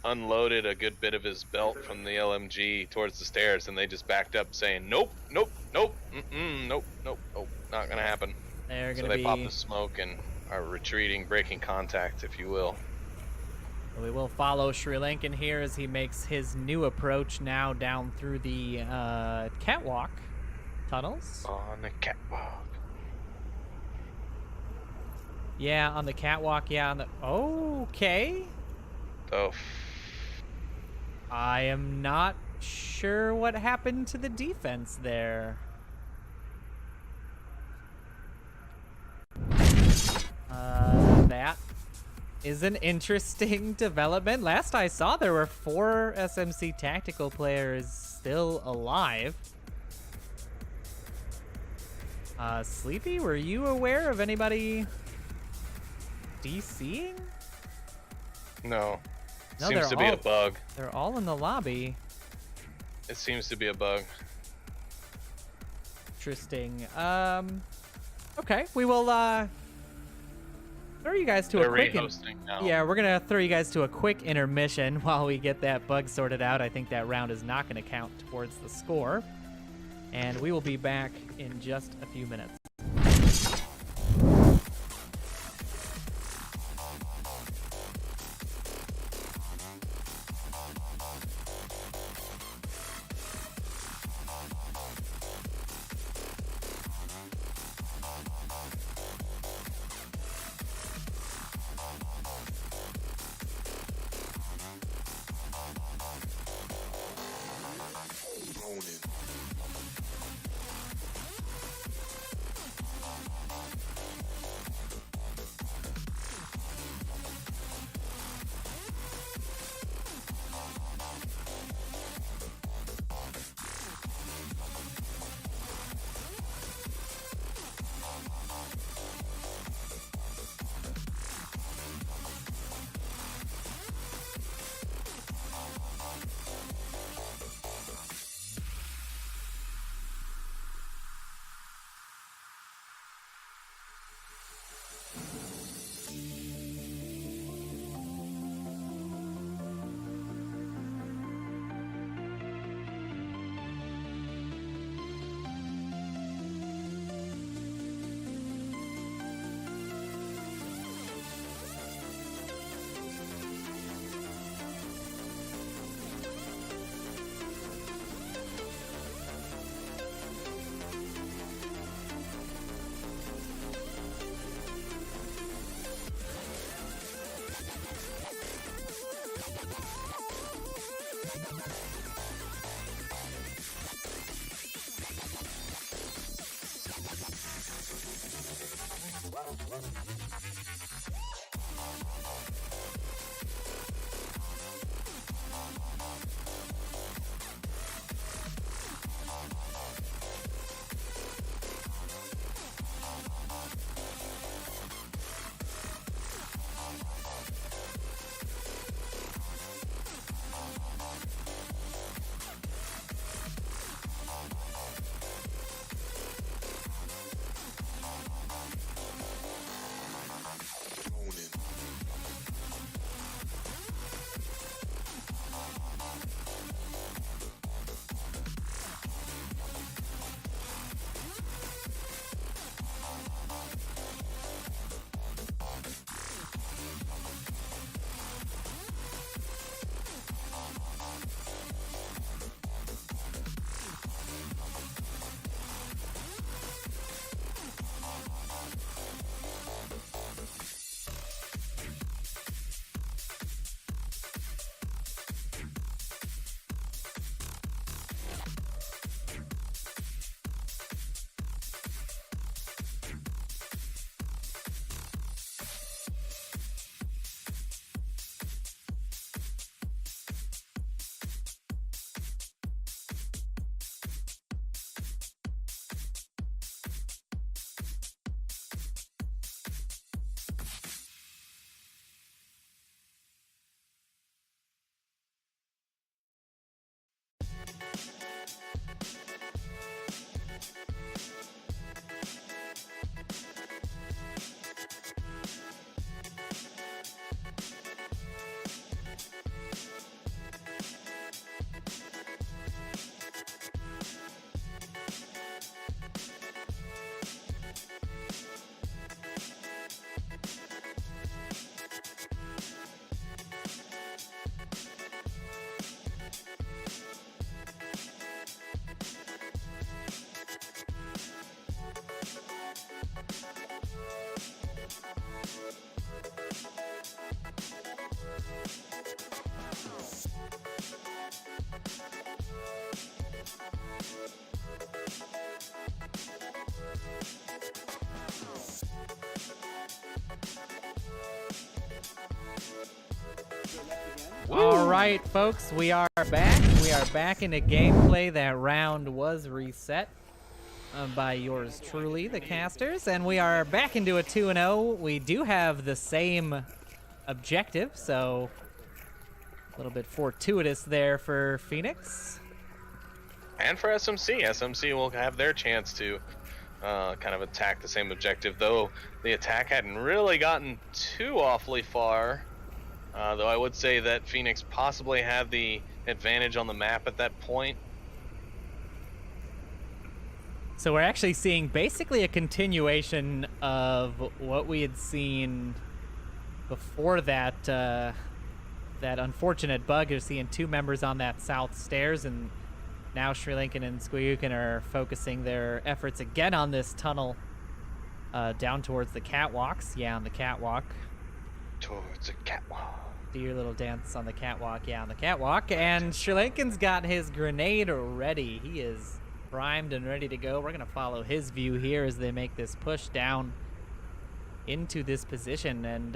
unloaded a good bit of his belt from the LMG towards the stairs, and they just backed up saying, nope, nope, nope, nope, nope, nope, not gonna happen. They're So going to they be... popped the smoke and are retreating, breaking contact, if you will. We will follow Sri Lankan here as he makes his new approach now down through the catwalk tunnels. On the catwalk. Yeah, on the catwalk. Yeah, on the... Okay. Oh, I am not sure what happened to the defense there. That is an interesting development. Last I saw, there were 4 SMC tactical players still alive. Sleepy, were you aware of anybody DCing? no. No, Seems to be a bug. They're all in the lobby. It seems to be a bug. Interesting. Okay, we will throw you guys to They're a quick... rehosting now. Yeah, we're gonna throw you guys to a quick intermission while we get that bug sorted out. I think that round is not gonna count towards the score. And we will be back in just a few minutes. All right, folks, we are back. We are back into gameplay. That round was reset by yours truly, the casters, and we are back into a 2-0. We do have the same objective, so a little bit fortuitous there for Phoenix. And for SMC. SMC will have their chance to kind of attack the same objective, though the attack hadn't really gotten too awfully far. Though I would say that Phoenix possibly had the advantage on the map at that point. So we're actually seeing basically a continuation of what we had seen before that that unfortunate bug. You're seeing two members on that south stairs, and now Sri Lankan and Squeakin are focusing their efforts again on this tunnel down towards the catwalks. Yeah, on the catwalk. Towards the catwalk. Do your little dance on the catwalk. Yeah, on the catwalk. And Sri Lankan's got his grenade ready. He is primed and ready to go. We're going to follow his view here as they make this push down into this position. And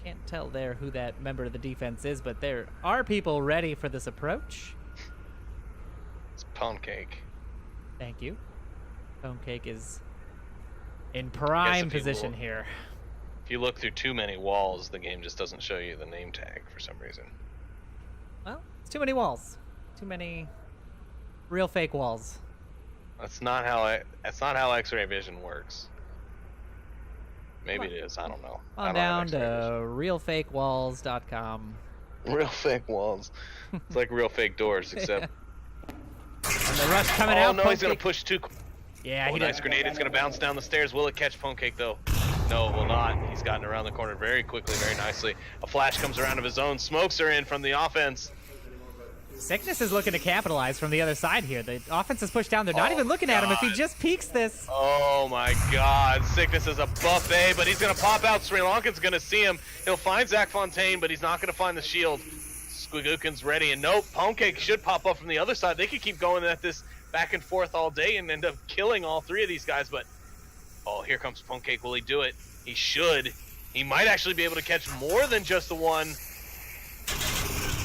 can't tell there who that member of the defense is, but there are people ready for this approach. It's Pancake. Thank you. Pancake is in prime position here. If you look through too many walls, the game just doesn't show you the name tag for some reason. Well, it's too many walls. Too many real fake walls. That's not how X-ray vision works. Maybe it is. I don't know. On down to realfakewalls.com. Real fake walls. It's like real fake doors, except. And the rush coming out. Oh no, he's gonna push too. Yeah, he nice grenade. It's gonna bounce down the stairs. Will it catch Pancake though? No, it will not. He's gotten around the corner very quickly, very nicely. A flash comes around of his own. Smokes are in from the offense. Sickness is looking to capitalize from the other side here. The offense is pushed down. They're not even looking at him if he just peeks this. Oh my God. Sickness is a buffet, but he's going to pop out. Sri Lankan's going to see him. He'll find Zach Fontaine, but he's not going to find the shield. Squigukin's ready, and nope, Pancake should pop up from the other side. They could keep going at this back and forth all day and end up killing all three of these guys, but oh, here comes Pancake. Will he do it? He should. He might actually be able to catch more than just the one.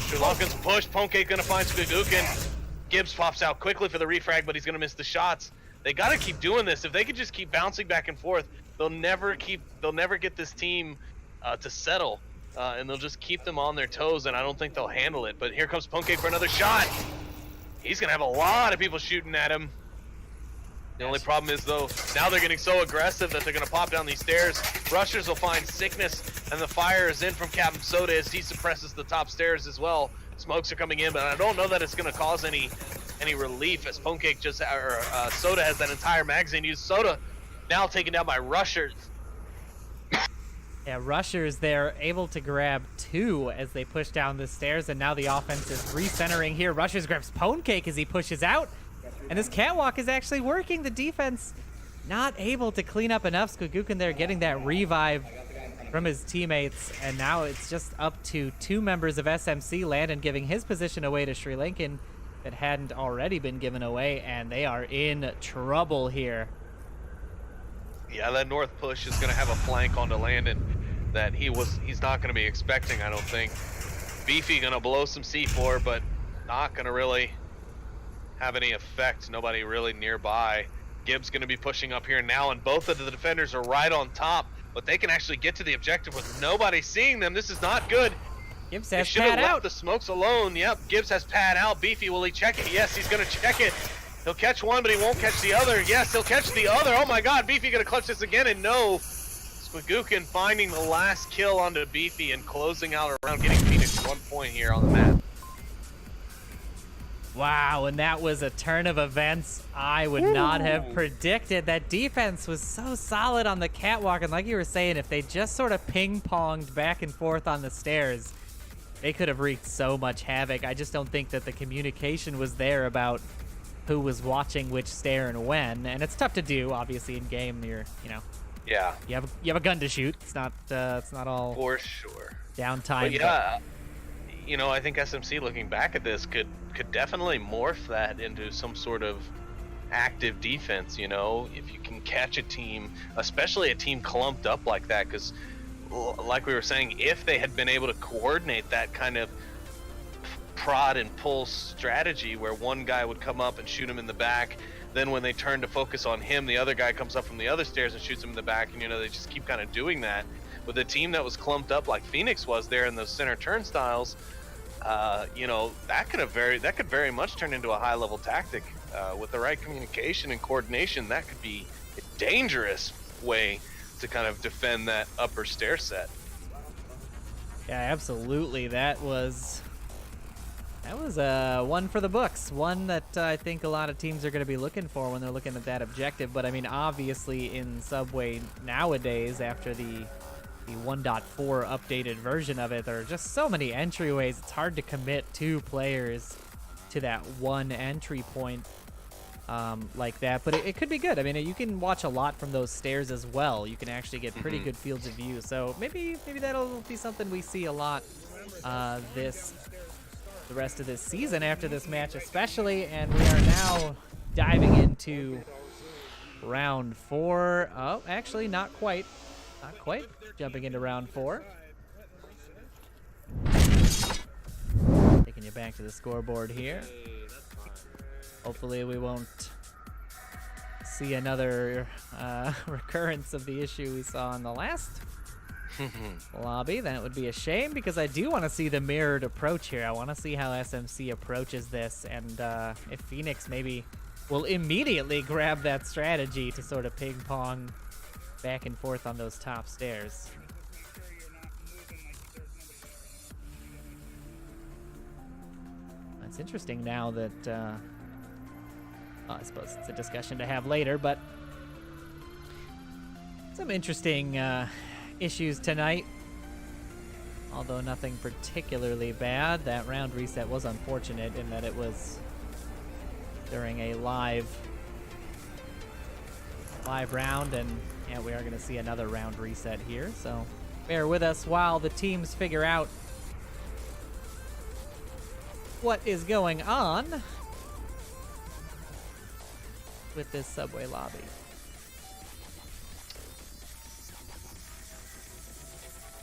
Sri Lankan's push. Pancake gonna find Squigukin. Gibbs pops out quickly for the refrag, but he's gonna miss the shots. They gotta keep doing this. If they could just keep bouncing back and forth, they'll never get this team to settle, and they'll just keep them on their toes. And I don't think they'll handle it. But here comes Pancake for another shot. He's gonna have a lot of people shooting at him. The only problem is, though, now they're getting so aggressive that they're going to pop down these stairs. Rushers will find Sickness, and the fire is in from Captain Soda as he suppresses the top stairs as well. Smokes are coming in, but I don't know that it's going to cause any relief as Pancake Soda has that entire magazine used. Soda now taken down by Rushers. Yeah, Rushers, they're able to grab two as they push down the stairs, and now the offense is recentering here. Rushers grabs Pancake as he pushes out. And this catwalk is actually working. The defense not able to clean up enough. Squigukin there getting that revive from his teammates. And now it's just up to two members of SMC. Landon giving his position away to Sri Lankan that hadn't already been given away. And they are in trouble here. Yeah, that north push is going to have a flank onto Landon that he's not going to be expecting, I don't think. Beefy going to blow some C4, but not going to really have any effect. Nobody really nearby. Gibbs going to be pushing up here now, and both of the defenders are right on top, but they can actually get to the objective with nobody seeing them. This is not good. Gibbs has should have pad left out. The smokes alone. Yep, Gibbs has pad out. Beefy, will he check it? Yes, he's going to check it. He'll catch one, but he won't catch the other. Yes, he'll catch the other. Oh my God, Beefy going to clutch this again, and no. Squigukin finding the last kill onto Beefy and closing out around, getting Phoenix 1 point here on the map. Wow, and that was a turn of events I would not have predicted. That defense was so solid on the catwalk, and like you were saying, if they just sort of ping-ponged back and forth on the stairs, they could have wreaked so much havoc. I just don't think that the communication was there about who was watching which stair and when, and it's tough to do, obviously, in game. Yeah. You have a gun to shoot. It's not all for sure downtime. But yeah, you know, I think SMC looking back at this could definitely morph that into some sort of active defense. You know, if you can catch a team, especially a team clumped up like that, because like we were saying, if they had been able to coordinate that kind of prod and pull strategy where one guy would come up and shoot him in the back, then when they turn to focus on him, the other guy comes up from the other stairs and shoots him in the back, and you know, they just keep kind of doing that. With a team that was clumped up like Phoenix was there in those center turnstiles, you know, that could very much turn into a high level tactic. With the right communication and coordination, that could be a dangerous way to kind of defend that upper stair set. Yeah, absolutely. That was one for the books, one that I think a lot of teams are going to be looking for when they're looking at that objective. But I mean, obviously in Subway nowadays, after the 1.4 updated version of it, there are just so many entryways. It's hard to commit 2 players to that one entry point like that, but it could be good. I mean, you can watch a lot from those stairs as well. You can actually get pretty good fields of view. So maybe that'll be something we see a lot the rest of this season after this match especially. And we are now diving into round 4. Oh, actually not quite jumping into round 4. Taking you back to the scoreboard here. Hopefully we won't see another recurrence of the issue we saw in the last lobby. That would be a shame, because I do want to see the mirrored approach here. I want to see how SMC approaches this, and if Phoenix maybe will immediately grab that strategy to sort of ping pong back and forth on those top stairs. It's interesting now that I suppose it's a discussion to have later, but some interesting issues tonight, although nothing particularly bad. That round reset was unfortunate in that it was during a live round, and yeah, we are going to see another round reset here, so bear with us while the teams figure out what is going on with this Subway lobby.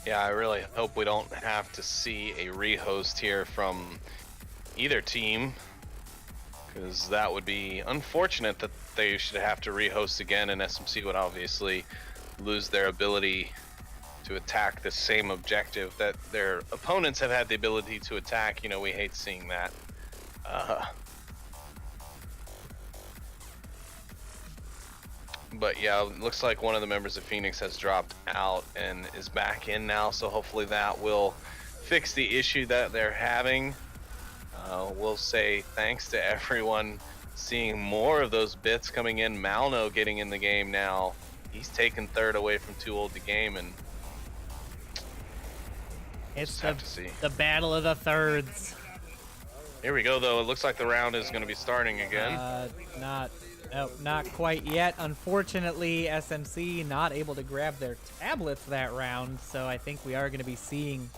Yeah, I really hope we don't have to see a rehost here from either team, because that would be unfortunate that they should have to rehost again, and SMC would obviously lose their ability to attack the same objective that their opponents have had the ability to attack. You know, we hate seeing that. But yeah, it looks like one of the members of Phoenix has dropped out and is back in now, so hopefully that will fix the issue that they're having. We'll say thanks to everyone seeing more of those bits coming in. Malno getting in the game now. He's taken third away from Too Old to Game, and it's have to see. The battle of the thirds. Here we go, though. It looks like the round is going to be starting again. Not quite yet. Unfortunately, SMC not able to grab their tablets that round, so I think we are going to be seeing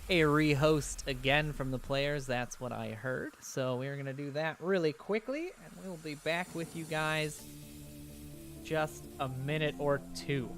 a rehost again from the players. That's what I heard. So we're going to do that really quickly, and we'll be back with you guys just a minute or two.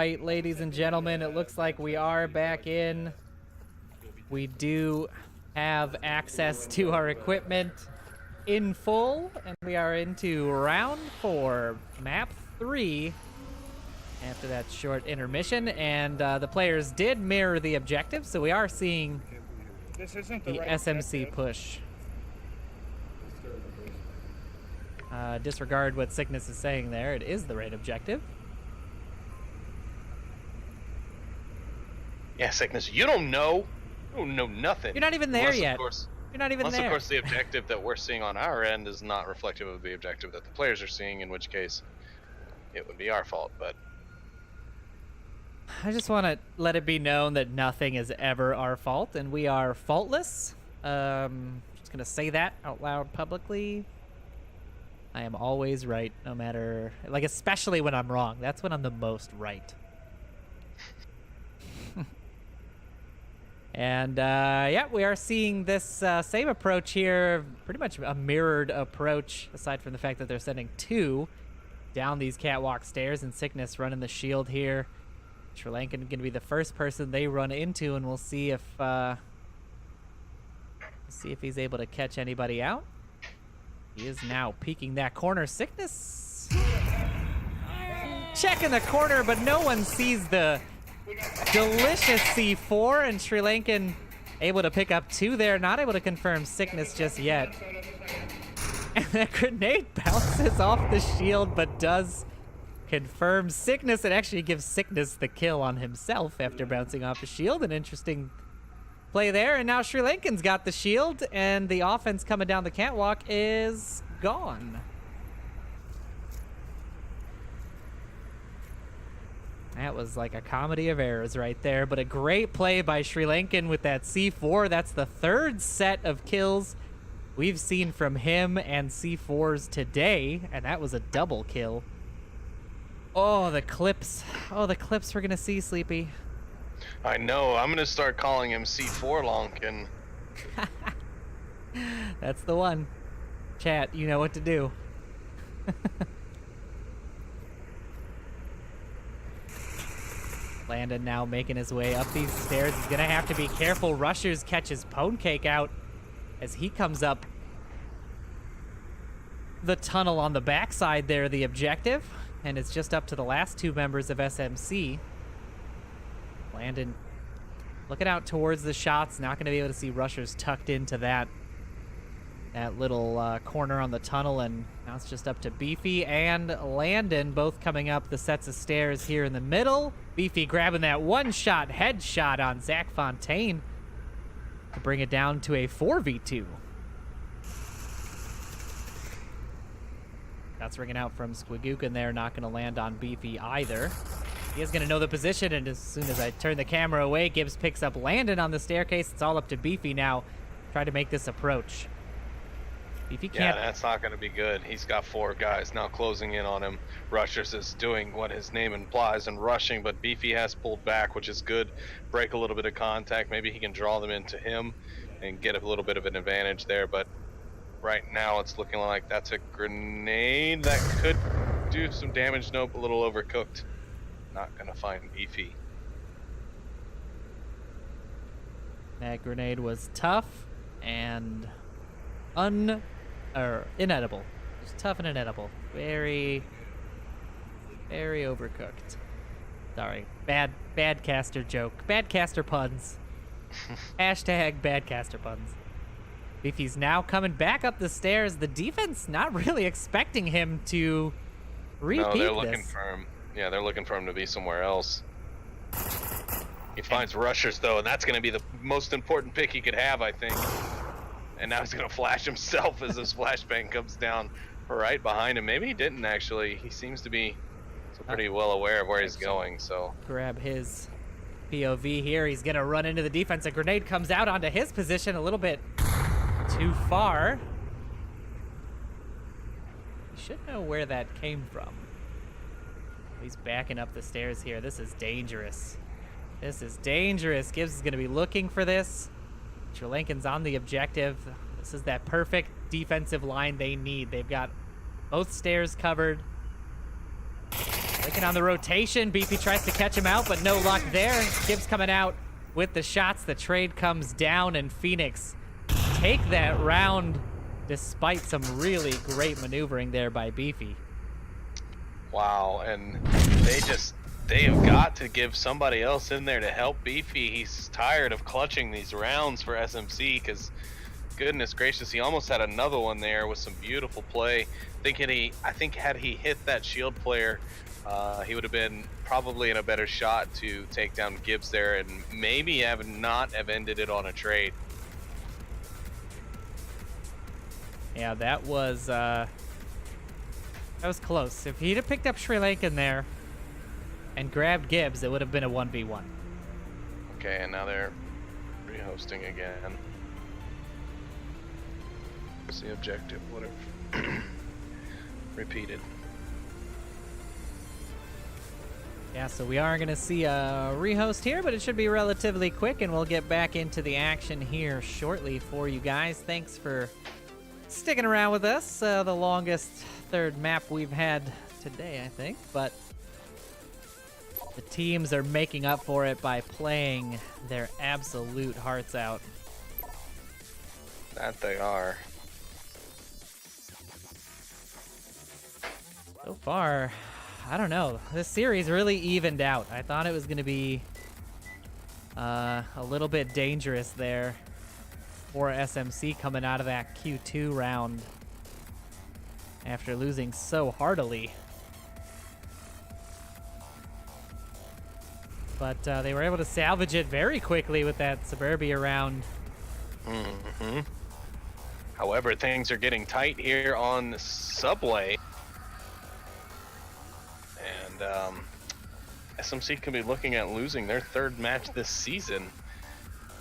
right, ladies and gentlemen, it looks like we are back in. We do have access to our equipment in full, and we are into round 4, map 3, after that short intermission, and the players did mirror the objective, so we are seeing This isn't the right SMC objective. push. Disregard what Sickness is saying there. It is the right objective. Yeah, Sickness, you don't know. You don't know nothing. You're not even there Unless, yet. Of course, You're not even unless, there. of course, the objective that we're seeing on our end is not reflective of the objective that the players are seeing, in which case it would be our fault, but... I just want to let it be known that nothing is ever our fault, and we are faultless. Just going to say that out loud publicly. I am always right, no matter... Like, especially when I'm wrong. That's when I'm the most right. And, yeah, we are seeing this same approach here. Pretty much a mirrored approach, aside from the fact that they're sending 2 down these catwalk stairs, and Sickness running the shield here. Sri Lankan going to be the first person they run into, and we'll see if he's able to catch anybody out. He is now peeking that corner. Sickness checking the corner, but no one sees the delicious C4, and Sri Lankan able to pick up 2 there. Not able to confirm Sickness just yet. And that grenade bounces off the shield, but does confirm Sickness. It actually gives Sickness the kill on himself after bouncing off a shield. An interesting play there. And now Sri Lankan's got the shield, and the offense coming down the catwalk is gone. That was like a comedy of errors right there, but a great play by Sri Lankan with that C4. That's the 3rd set of kills we've seen from him and C4s today, and that was a double kill. Oh, the clips. Oh, the clips we're going to see, Sleepy. I know, I'm gonna start calling him C4 Lonkin. That's the one. Chat, you know what to do. Landon now making his way up these stairs. He's going to have to be careful. Rushers catches Pone Cake out as he comes up the tunnel on the backside there, the objective. And it's just up to the last 2 members of SMC. Landon looking out towards the shots. Not going to be able to see Rushers tucked into that little corner on the tunnel. And now it's just up to Beefy and Landon both coming up the sets of stairs here in the middle. Beefy grabbing that one-shot headshot on Zach Fontaine to bring it down to a 4v2. That's ringing out from Squigookin there, not going to land on Beefy either. He is going to know the position, and as soon as I turn the camera away, Gibbs picks up Landon on the staircase. It's all up to Beefy now. Try to make this approach. Beefy can't. Yeah, that's not going to be good. He's got 4 guys now closing in on him. Rushers is doing what his name implies and rushing, but Beefy has pulled back, which is good. Break a little bit of contact. Maybe he can draw them into him and get a little bit of an advantage there, but right now it's looking like that's a grenade that could do some damage. Nope, a little overcooked. Not going to find Beefy. That grenade was tough and inedible. Just tough and inedible. Very, very overcooked. Sorry. Bad caster joke. Bad caster puns. Hashtag bad caster puns. Beefy's now coming back up the stairs. The defense not really expecting him to repeat No, they're this. looking for him. Yeah, they're looking for him to be somewhere else. He finds Rushers, though, and that's going to be the most important pick he could have, I think. And now he's going to flash himself as this flashbang comes down right behind him. Maybe he didn't, actually. He seems to be pretty well aware of where he's going, so... Grab his POV here. He's going to run into the defense. A grenade comes out onto his position a little bit too far. You should know where that came from. He's backing up the stairs here. This is dangerous. This is dangerous. Gibbs is going to be looking for this. Sri Lankan's on the objective. This is that perfect defensive line they need. They've got both stairs covered. Taking on the rotation. BP tries to catch him out, but no luck there. Gibbs coming out with the shots. The trade comes down, and Phoenix take that round despite some really great maneuvering there by Beefy. Wow, and they have got to give somebody else in there to help Beefy. He's tired of clutching these rounds for SMC because, goodness gracious, he almost had another one there with some beautiful play. I think had he hit that shield player, he would have been probably in a better shot to take down Gibbs there and maybe not have ended it on a trade. Yeah, that was close. If he'd have picked up Sri Lankan there and grabbed Gibbs, it would have been a 1v1. Okay, and now they're rehosting again. What's the objective? Whatever. Repeated. Yeah, so we are going to see a rehost here, but it should be relatively quick, and we'll get back into the action here shortly for you guys. Thanks for sticking around with us. The longest third map we've had today, I think, but the teams are making up for it by playing their absolute hearts out. That they are. So far, I don't know. This series really evened out. I thought it was going to be a little bit dangerous there for SMC coming out of that Q2 round after losing so heartily. But they were able to salvage it very quickly with that Suburbia round. Mm-hmm. However, things are getting tight here on the subway. And SMC could be looking at losing their third match this season.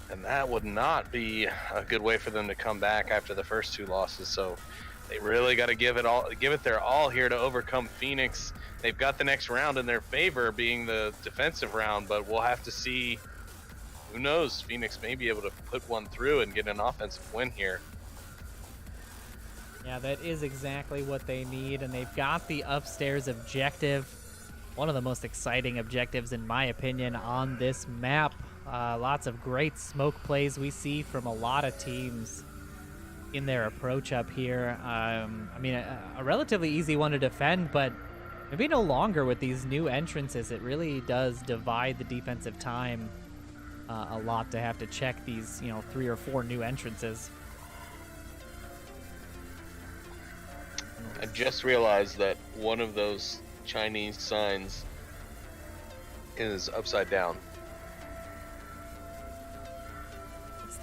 And that would not be a good way for them to come back after the first two losses. So they really got to give it their all here to overcome Phoenix. They've got the next round in their favor, being the defensive round, but we'll have to see. Who knows? Phoenix may be able to put one through and get an offensive win here. Yeah, that is exactly what they need, and they've got the upstairs objective. One of the most exciting objectives, in my opinion, on this map. Lots of great smoke plays we see from a lot of teams in their approach up here. I mean, a relatively easy one to defend, but maybe no longer with these new entrances. It really does divide the defensive time a lot to have to check these, 3 or 4 new entrances. I just realized that one of those Chinese signs is upside down. That's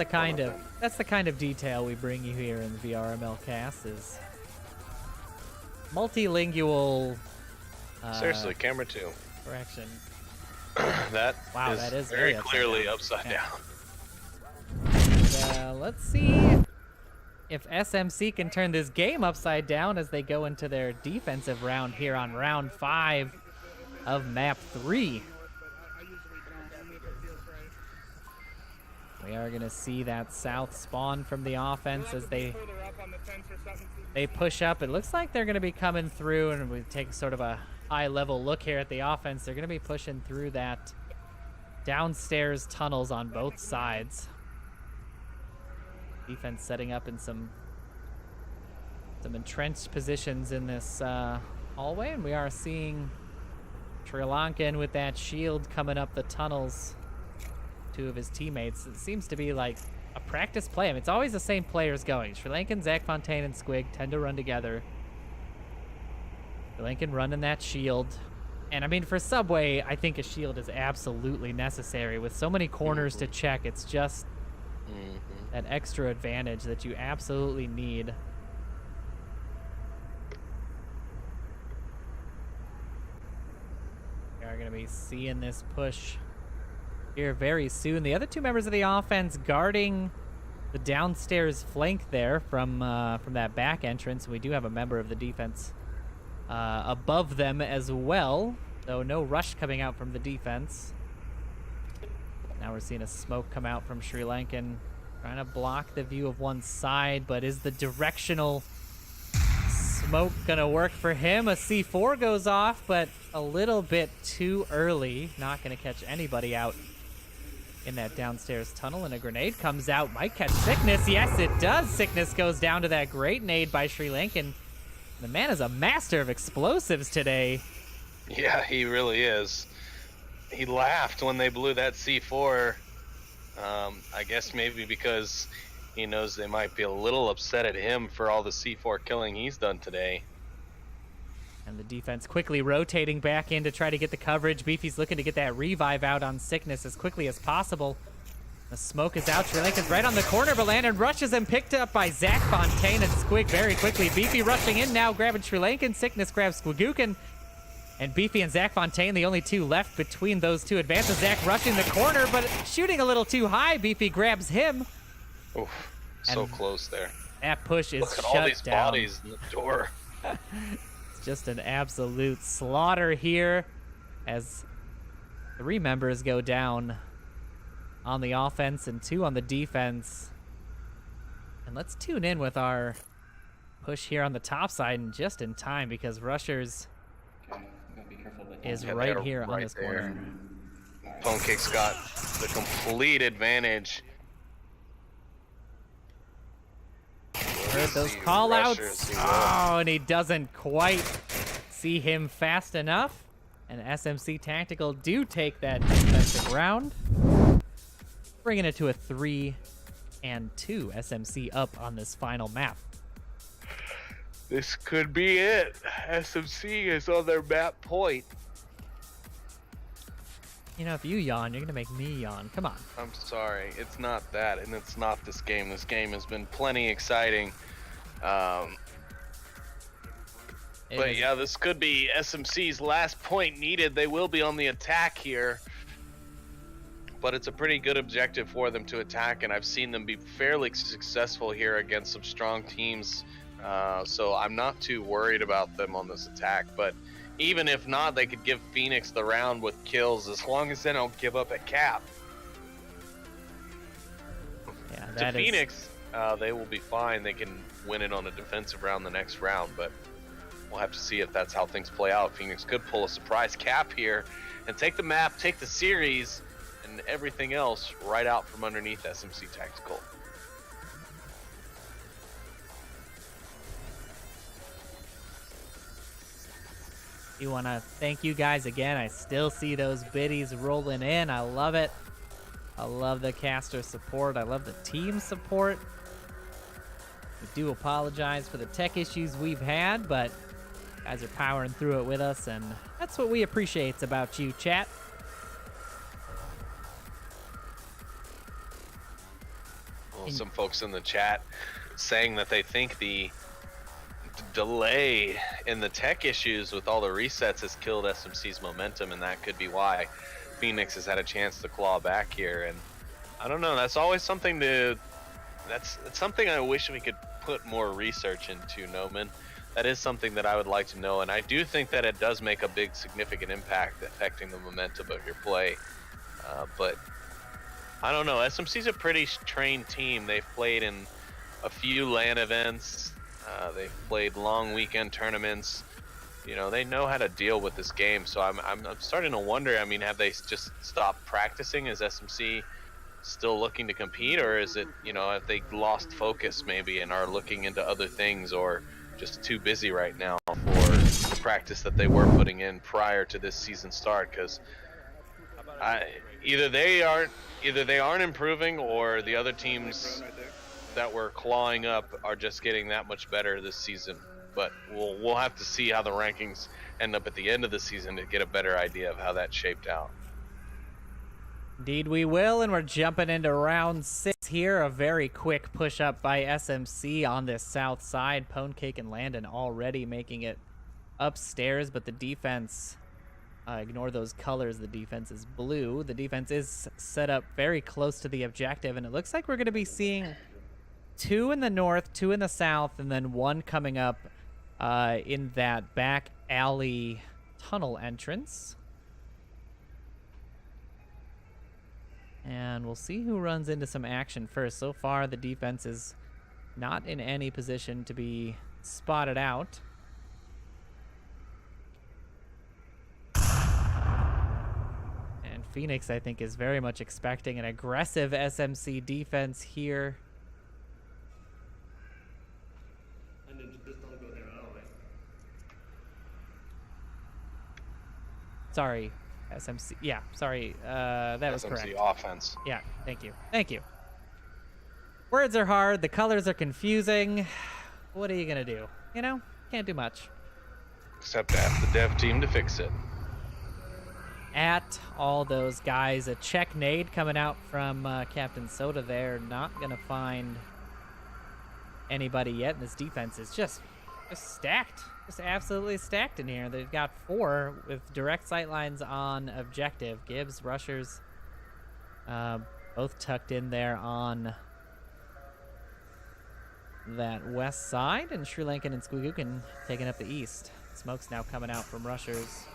the kind of detail we bring you here in the VRML cast, is multilingual. Seriously, camera 2. Correction. That is very clearly upside down. And, let's see if SMC can turn this game upside down as they go into their defensive round here on round 5 of map 3. We are going to see that south spawn from the offense as they push up. It looks like they're going to be coming through, and we take sort of a high-level look here at the offense. They're going to be pushing through that downstairs tunnels on both sides. Defense setting up in some entrenched positions in this hallway, and we are seeing Sri Lankan with that shield coming up the tunnels. 2 of his teammates. It seems to be like a practice play. I mean, it's always the same players going. Sri Lankan, Zach Fontaine, and Squig tend to run together. Sri Lankan running that shield. And I mean, for Subway, I think a shield is absolutely necessary. With so many corners to check, it's just that extra advantage that you absolutely need. We are going to be seeing this push here very soon. The other 2 members of the offense guarding the downstairs flank there from that back entrance. We do have a member of the defense above them as well, though no rush coming out from the defense. Now we're seeing a smoke come out from Sri Lankan, trying to block the view of one side, but is the directional smoke gonna work for him? A C4 goes off, but a little bit too early. Not going to catch anybody out in that downstairs tunnel, and a grenade comes out. Might catch Sickness. Yes, it does. Sickness goes down to that great nade by Sri Lankan. The man is a master of explosives today. Yeah, he really is. He laughed when they blew that C4. I guess maybe because he knows they might be a little upset at him for all the C4 killing he's done today. And the defense quickly rotating back in to try to get the coverage. Beefy's looking to get that revive out on Sickness as quickly as possible. The smoke is out. Sri Lankan's right on the corner, but Landon rushes him, picked up by Zach Fontaine and Squig very quickly. Beefy rushing in now, grabbing Sri Lankan. Sickness grabs Squigukin. And Beefy and Zach Fontaine, the only two left between those two advances. Zach rushing the corner, but shooting a little too high. Beefy grabs him. Oof, so close there. That push is Look at shut all these down. bodies in the door. Just an absolute slaughter here as 3 members go down on the offense and 2 on the defense. And let's tune in with our push here on the top side and just in time because Rushers is right here on this corner. Pancakes got the complete advantage. Heard those call outs. Oh, and he doesn't quite see him fast enough. And SMC Tactical do take that defensive round, bringing it to a 3-2 SMC up on this final map. This could be it. SMC is on their map point. You know, if you yawn, you're going to make me yawn. Come on. I'm sorry. It's not that, and it's not this game. This game has been plenty exciting. But yeah, this could be SMC's last point needed. They will be on the attack here. But it's a pretty good objective for them to attack, and I've seen them be fairly successful here against some strong teams. So I'm not too worried about them on this attack. But even if not, they could give Phoenix the round with kills as long as they don't give up at cap. Yeah, To Phoenix, they will be fine. They can win it on a defensive round the next round, but we'll have to see if that's how things play out. Phoenix could pull a surprise cap here and take the map, take the series, and everything else right out from underneath SMC Tactical. You want to thank you guys again. I still see those biddies rolling in. I love it. I love the caster support. I love the team support. We do apologize for the tech issues we've had, but you guys are powering through it with us, and that's what we appreciate about you, chat. Well, some folks in the chat saying that they think the delay in the tech issues with all the resets has killed SMC's momentum, and that could be why Phoenix has had a chance to claw back here. And I don't know, that's always something to that's something I wish we could put more research into, Noman. That is something that I would like to know, and I do think that it does make a big significant impact affecting the momentum of your play. But I don't know, SMC's a pretty trained team. They've played in a few LAN events. They've played long weekend tournaments. You know, they know how to deal with this game. So I'm starting to wonder, I mean, have they just stopped practicing? Is SMC still looking to compete, or is it, you know, have they lost focus maybe and are looking into other things, or just too busy right now for the practice that they were putting in prior to this season start? Because either they aren't improving, or the other teams that were clawing up are just getting that much better this season. But we'll have to see how the rankings end up at the end of the season to get a better idea of how that shaped out. Indeed we will, and we're jumping into round 6 here. A very quick push up by SMC on this south side. Ponecake and Landon already making it upstairs, but the defense, ignore those colors, the defense is blue. The defense is set up very close to the objective, and it looks like we're going to be seeing 2 in the north, 2 in the south, and then 1 coming up in that back alley tunnel entrance. And we'll see who runs into some action first. So far, the defense is not in any position to be spotted out. Phoenix, I think, is very much expecting an aggressive SMC defense here. And then just don't go there at all, right? Sorry, SMC. Yeah, sorry. That was correct. SMC offense. Yeah, thank you. Thank you. Words are hard. The colors are confusing. What are you going to do? You know, can't do much. Except ask the dev team to fix it. At all those guys, a check nade coming out from Captain Soda there. Not going to find anybody yet. And this defense is just stacked. Just absolutely stacked in here. They've got 4 with direct sight lines on objective. Gibbs, rushers, both tucked in there on that west side, and Sri Lankan and Squigookan taking up the east. Smoke's now coming out from rushers.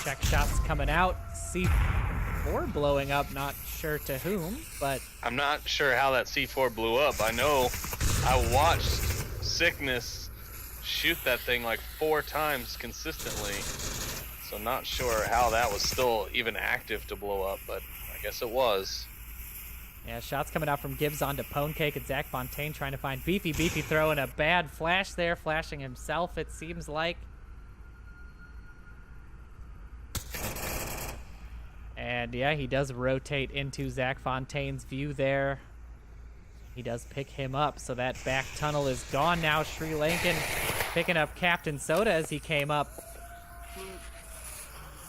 Check shots coming out. C4 blowing up, not sure to whom, but... I'm not sure how that C4 blew up. I know I watched Sickness shoot that thing like 4 times consistently, so not sure how that was still even active to blow up, but I guess it was. Yeah, shots coming out from Gibbs onto Ponecake and Zach Fontaine trying to find Beefy. Beefy throwing a bad flash there, flashing himself, it seems like. And yeah, he does rotate into Zach Fontaine's view there. He does pick him up, so that back tunnel is gone now. Sri Lankan picking up Captain Soda as he came up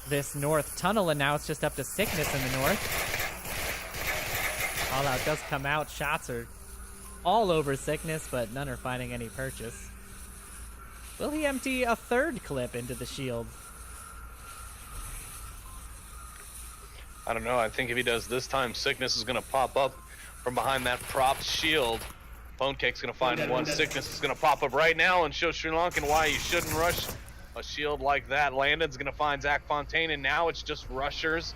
this north tunnel, and now it's just up to Sickness in the north. All out does come out. Shots are all over Sickness, but none are finding any purchase. Will he empty a 3rd clip into the shield? I don't know. I think if he does this time, Sickness is going to pop up from behind that propped shield. Ponecake's going to find one. Sickness is going to pop up right now and show Sri Lankan why you shouldn't rush a shield like that. Landon's going to find Zach Fontaine, and now it's just rushers.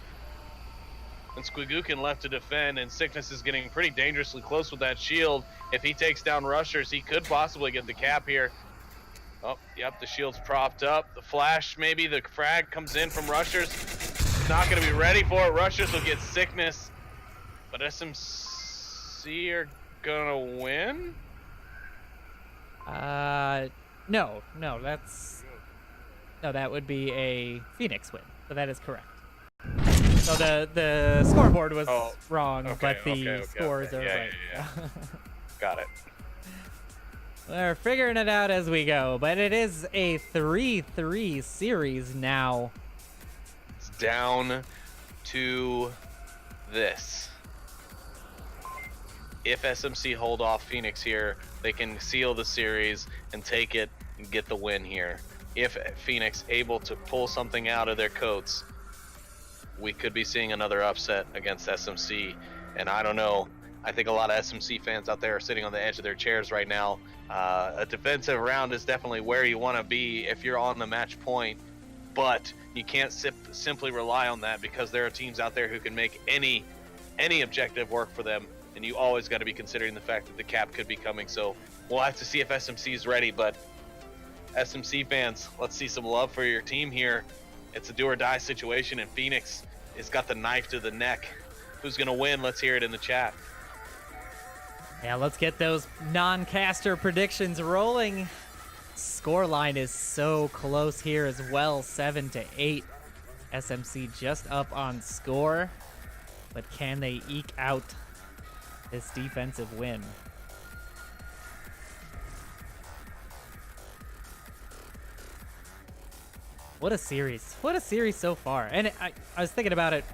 And Squigookan left to defend, and Sickness is getting pretty dangerously close with that shield. If he takes down rushers, he could possibly get the cap here. Oh, yep, the shield's propped up. The flash, maybe the frag comes in from rushers. Not going to be ready for it. Rushers will get Sickness, but SMC are going to win? No, that would be a Phoenix win, so that is correct. So the scoreboard was wrong, but the scores are right. Yeah. Got it. We're figuring it out as we go, but it is a 3-3 series now. It's down to this. If SMC hold off Phoenix here, they can seal the series and take it and get the win here. If Phoenix able to pull something out of their coats, we could be seeing another upset against SMC, and I don't know. I think a lot of SMC fans out there are sitting on the edge of their chairs right now. A defensive round is definitely where you want to be if you're on the match point, but you can't simply rely on that, because there are teams out there who can make any objective work for them, and you always got to be considering the fact that the cap could be coming. So we'll have to see if SMC is ready, but SMC fans, let's see some love for your team here. It's a do or die situation, and Phoenix has got the knife to the neck. Who's going to win? Let's hear it in the chat. Yeah, let's get those non-caster predictions rolling. Scoreline is so close here as well, 7-8. SMC just up on score, but can they eke out this defensive win? What a series. What a series so far. And I was thinking about it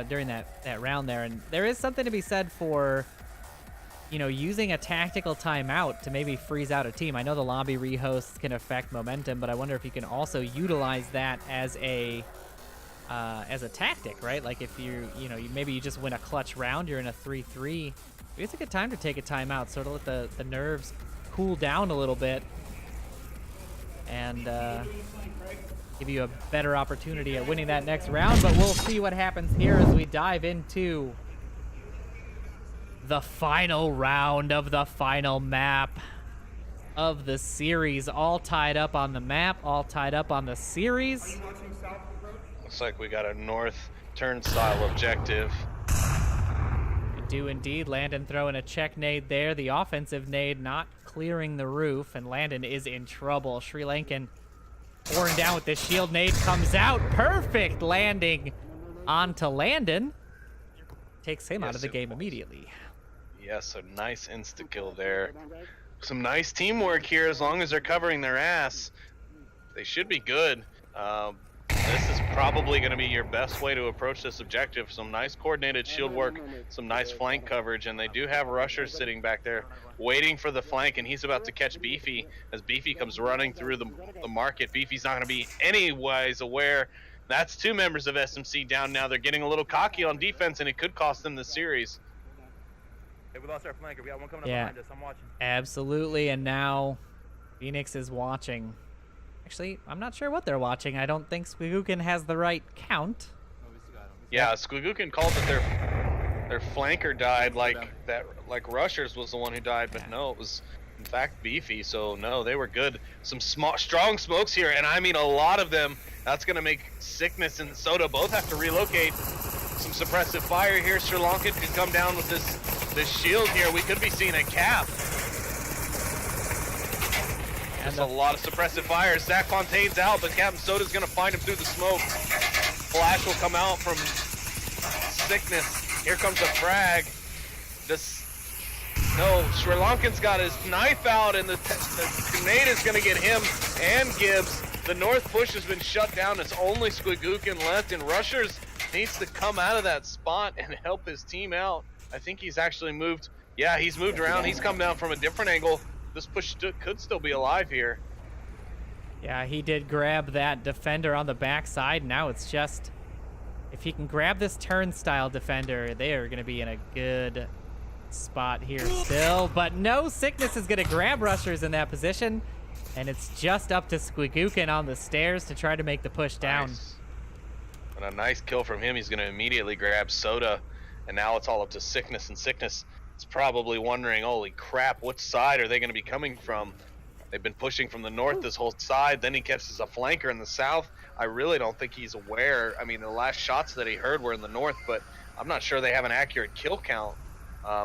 during that round there, and there is something to be said for, you know, using a tactical timeout to maybe freeze out a team. I know the lobby rehosts can affect momentum, but I wonder if you can also utilize that as a tactic, right? Like if maybe you just win a clutch round, you're in a 3-3. It's a good time to take a timeout, sort of let the nerves cool down a little bit, and give you a better opportunity at winning that next round. But we'll see what happens here as we dive into the final round of the final map of the series. All tied up on the map, all tied up on the series. Looks like we got a north turnstile objective. We do indeed. Landon throwing a check nade there. The offensive nade not clearing the roof, and Landon is in trouble. Sri Lankan pouring down with the shield nade, comes out. Perfect landing onto Landon. Takes him out of the game immediately. Yes, a nice insta-kill there. Some nice teamwork here. As long as they're covering their ass, they should be good. This is probably going to be your best way to approach this objective. Some nice coordinated shield work, some nice flank coverage, and they do have rushers sitting back there waiting for the flank, and he's about to catch Beefy as Beefy comes running through the market. Beefy's not going to be anyways aware. That's 2 members of SMC down now. They're getting a little cocky on defense, and it could cost them the series. Hey, we lost our flanker. We got one coming up behind us. I'm watching. Absolutely, and now Phoenix is watching. Actually, I'm not sure what they're watching. I don't think Squigookin has the right count. Yeah, Squigookin called that their flanker died like Rushers was the one who died, but no, it was in fact Beefy. So no, they were good. Some strong smokes here, and I mean a lot of them. That's gonna make Sickness and Soda both have to relocate. Some suppressive fire here. Sri Lankan could come down with this shield here. We could be seeing a cap. There's a lot of suppressive fire. Zach Fontaine's out, but Captain Soda's gonna find him through the smoke. Flash will come out from Sickness. Here comes a frag. No, Sri Lankan's got his knife out, and the grenade is gonna get him and Gibbs. The north push has been shut down. It's only Squigookin left, and Rushers needs to come out of that spot and help his team out. I think he's actually moved. Yeah, he's moved around. He's come down from a different angle. This push could still be alive here. Yeah, he did grab that defender on the backside. Now it's just, if he can grab this turnstile defender, they are going to be in a good spot here still. But no, Sickness is going to grab Rushers in that position. And it's just up to Squigookin on the stairs to try to make the push down. Nice. And a nice kill from him. He's going to immediately grab Soda. And now it's all up to Sickness. And Sickness is probably wondering, holy crap, which side are they going to be coming from? They've been pushing from the north this whole side. Then he catches a flanker in the south. I really don't think he's aware. I mean, the last shots that he heard were in the north, but I'm not sure they have an accurate kill count,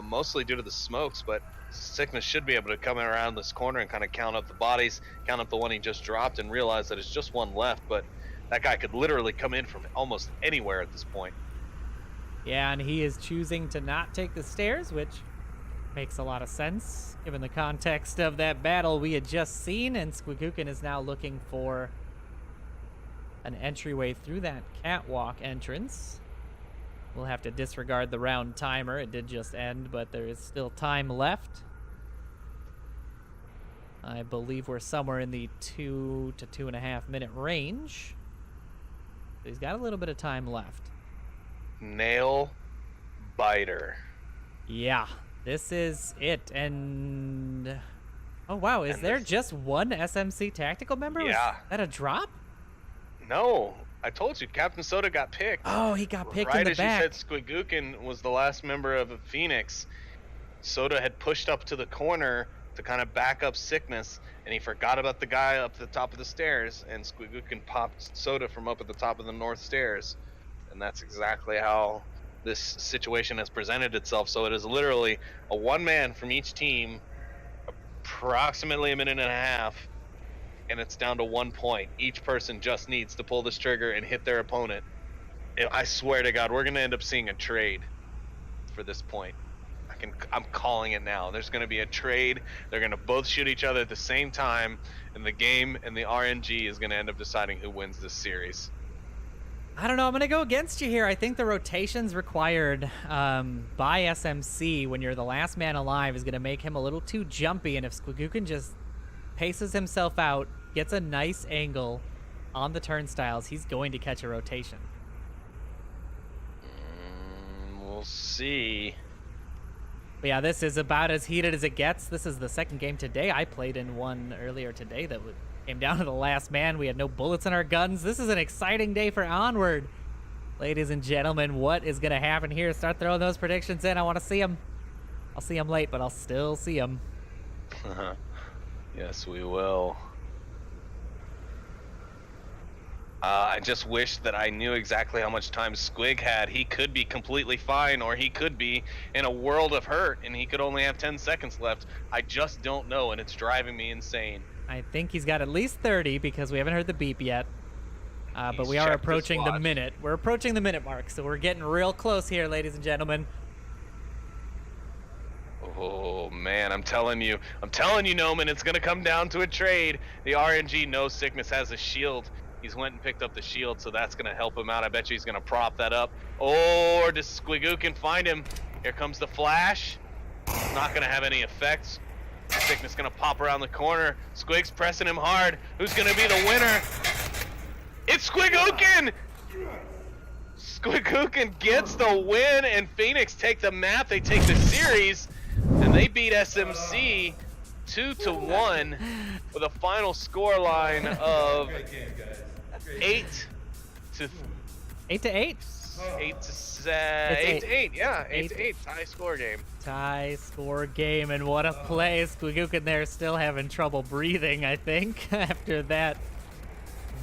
mostly due to the smokes. But Sickness should be able to come around this corner and kind of count up the bodies, count up the one he just dropped, and realize that it's just one left. But that guy could literally come in from almost anywhere at this point. Yeah, and he is choosing to not take the stairs, which makes a lot of sense given the context of that battle we had just seen. And Squigookin is now looking for an entryway through that catwalk entrance. We'll have to disregard the round timer. It did just end, but there is still time left. I believe we're somewhere in the 2 to 2.5 minute range. So he's got a little bit of time left. Nail biter. Yeah, this is it. And oh wow, is there just one SMC tactical member? Yeah. Was that a drop? No, I told you, Captain Soda got picked. Oh, he got picked right in the as back. you said, Squigookin was the last member of Phoenix. Soda had pushed up to the corner to kind of back up Sickness, and he forgot about the guy up at the top of the stairs, and Squigookin popped Soda from up at the top of the north stairs. And that's exactly how this situation has presented itself. So it is literally a one man from each team, approximately a minute and a half, and it's down to 1 point. Each person just needs to pull this trigger and hit their opponent. I swear to God, we're going to end up seeing a trade for this point. I'm calling it now. There's going to be a trade. They're going to both shoot each other at the same time, and the game and the RNG is going to end up deciding who wins this series. I don't know. I'm going to go against you here. I think the rotations required by SMC when you're the last man alive is going to make him a little too jumpy. And if Squigookin just paces himself out, gets a nice angle on the turnstiles, he's going to catch a rotation. We'll see. But yeah, this is about as heated as it gets. This is the second game today. I played in one earlier today that came down to the last man. We had no bullets in our guns. This is an exciting day for Onward. Ladies and gentlemen, what is going to happen here? Start throwing those predictions in. I want to see them. I'll see them late, but I'll still see them. Yes, we will. I just wish that I knew exactly how much time Squig had. He could be completely fine, or he could be in a world of hurt, and he could only have 10 seconds left. I just don't know, and it's driving me insane. I think he's got at least 30 because we haven't heard the beep yet. But He's we are checked his approaching the watch. minute. We're approaching the minute mark, so we're getting real close here, ladies and gentlemen. Oh man, I'm telling you, Noman, it's gonna come down to a trade. The RNG No Sickness has a shield. He's went and picked up the shield, so that's gonna help him out. I bet you he's gonna prop that up. Or does Squigoo find him? Here comes the flash. Not gonna have any effects. Sickness gonna pop around the corner. Squig's pressing him hard. Who's gonna be the winner? It's Squigookin! Squigookin gets the win, and Phoenix take the map. They take the series, and they beat SMC 2-1 with a final score line of 8 to 8-8. 8 to 8. Yeah, 8-8. Tie score game. Tie score game, and what a play. Squigookin there still having trouble breathing, I think, after that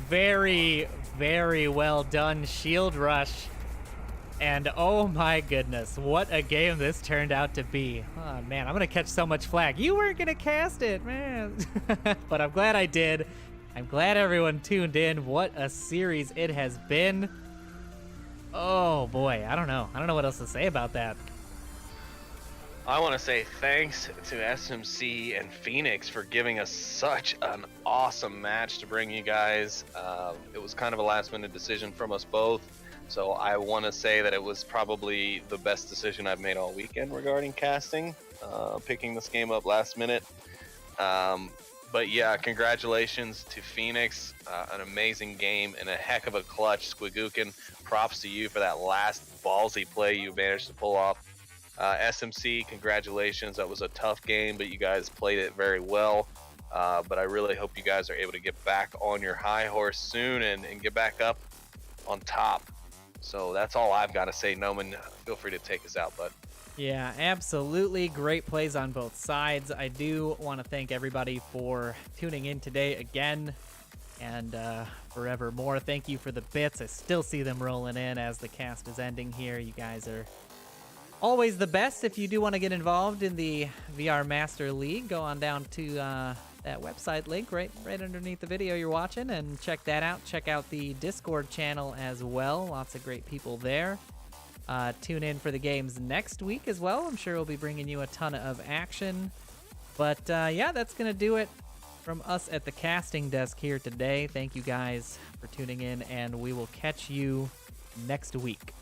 very, very well done shield rush. And oh my goodness, what a game this turned out to be. Oh man, I'm gonna catch so much flack. You weren't gonna cast it, man. But I'm glad I did. I'm glad everyone tuned in. What a series it has been. Oh boy, I don't know what else to say about that. I want to say thanks to SMC and Phoenix for giving us such an awesome match to bring you guys. It was kind of a last-minute decision from us both, so I want to say that it was probably the best decision I've made all weekend regarding casting, picking this game up last minute. But yeah, congratulations to Phoenix. An amazing game and a heck of a clutch. Squigookin, props to you for that last ballsy play you managed to pull off. SMC, congratulations. That was a tough game, but you guys played it very well. But I really hope you guys are able to get back on your high horse soon and get back up on top. So that's all I've got to say. Noman, feel free to take us out, bud. Yeah, absolutely. Great plays on both sides. I do want to thank everybody for tuning in today again and forevermore. Thank you for the bits. I still see them rolling in as the cast is ending here. You guys are always the best. If you do want to get involved in the VR Master League, go on down to that website link right underneath the video you're watching and check that out. Check out the Discord channel as well. Lots of great people there. Tune in for the games next week as well. I'm sure we'll be bringing you a ton of action. But yeah, that's going to do it from us at the casting desk here today. Thank you guys for tuning in, and we will catch you next week.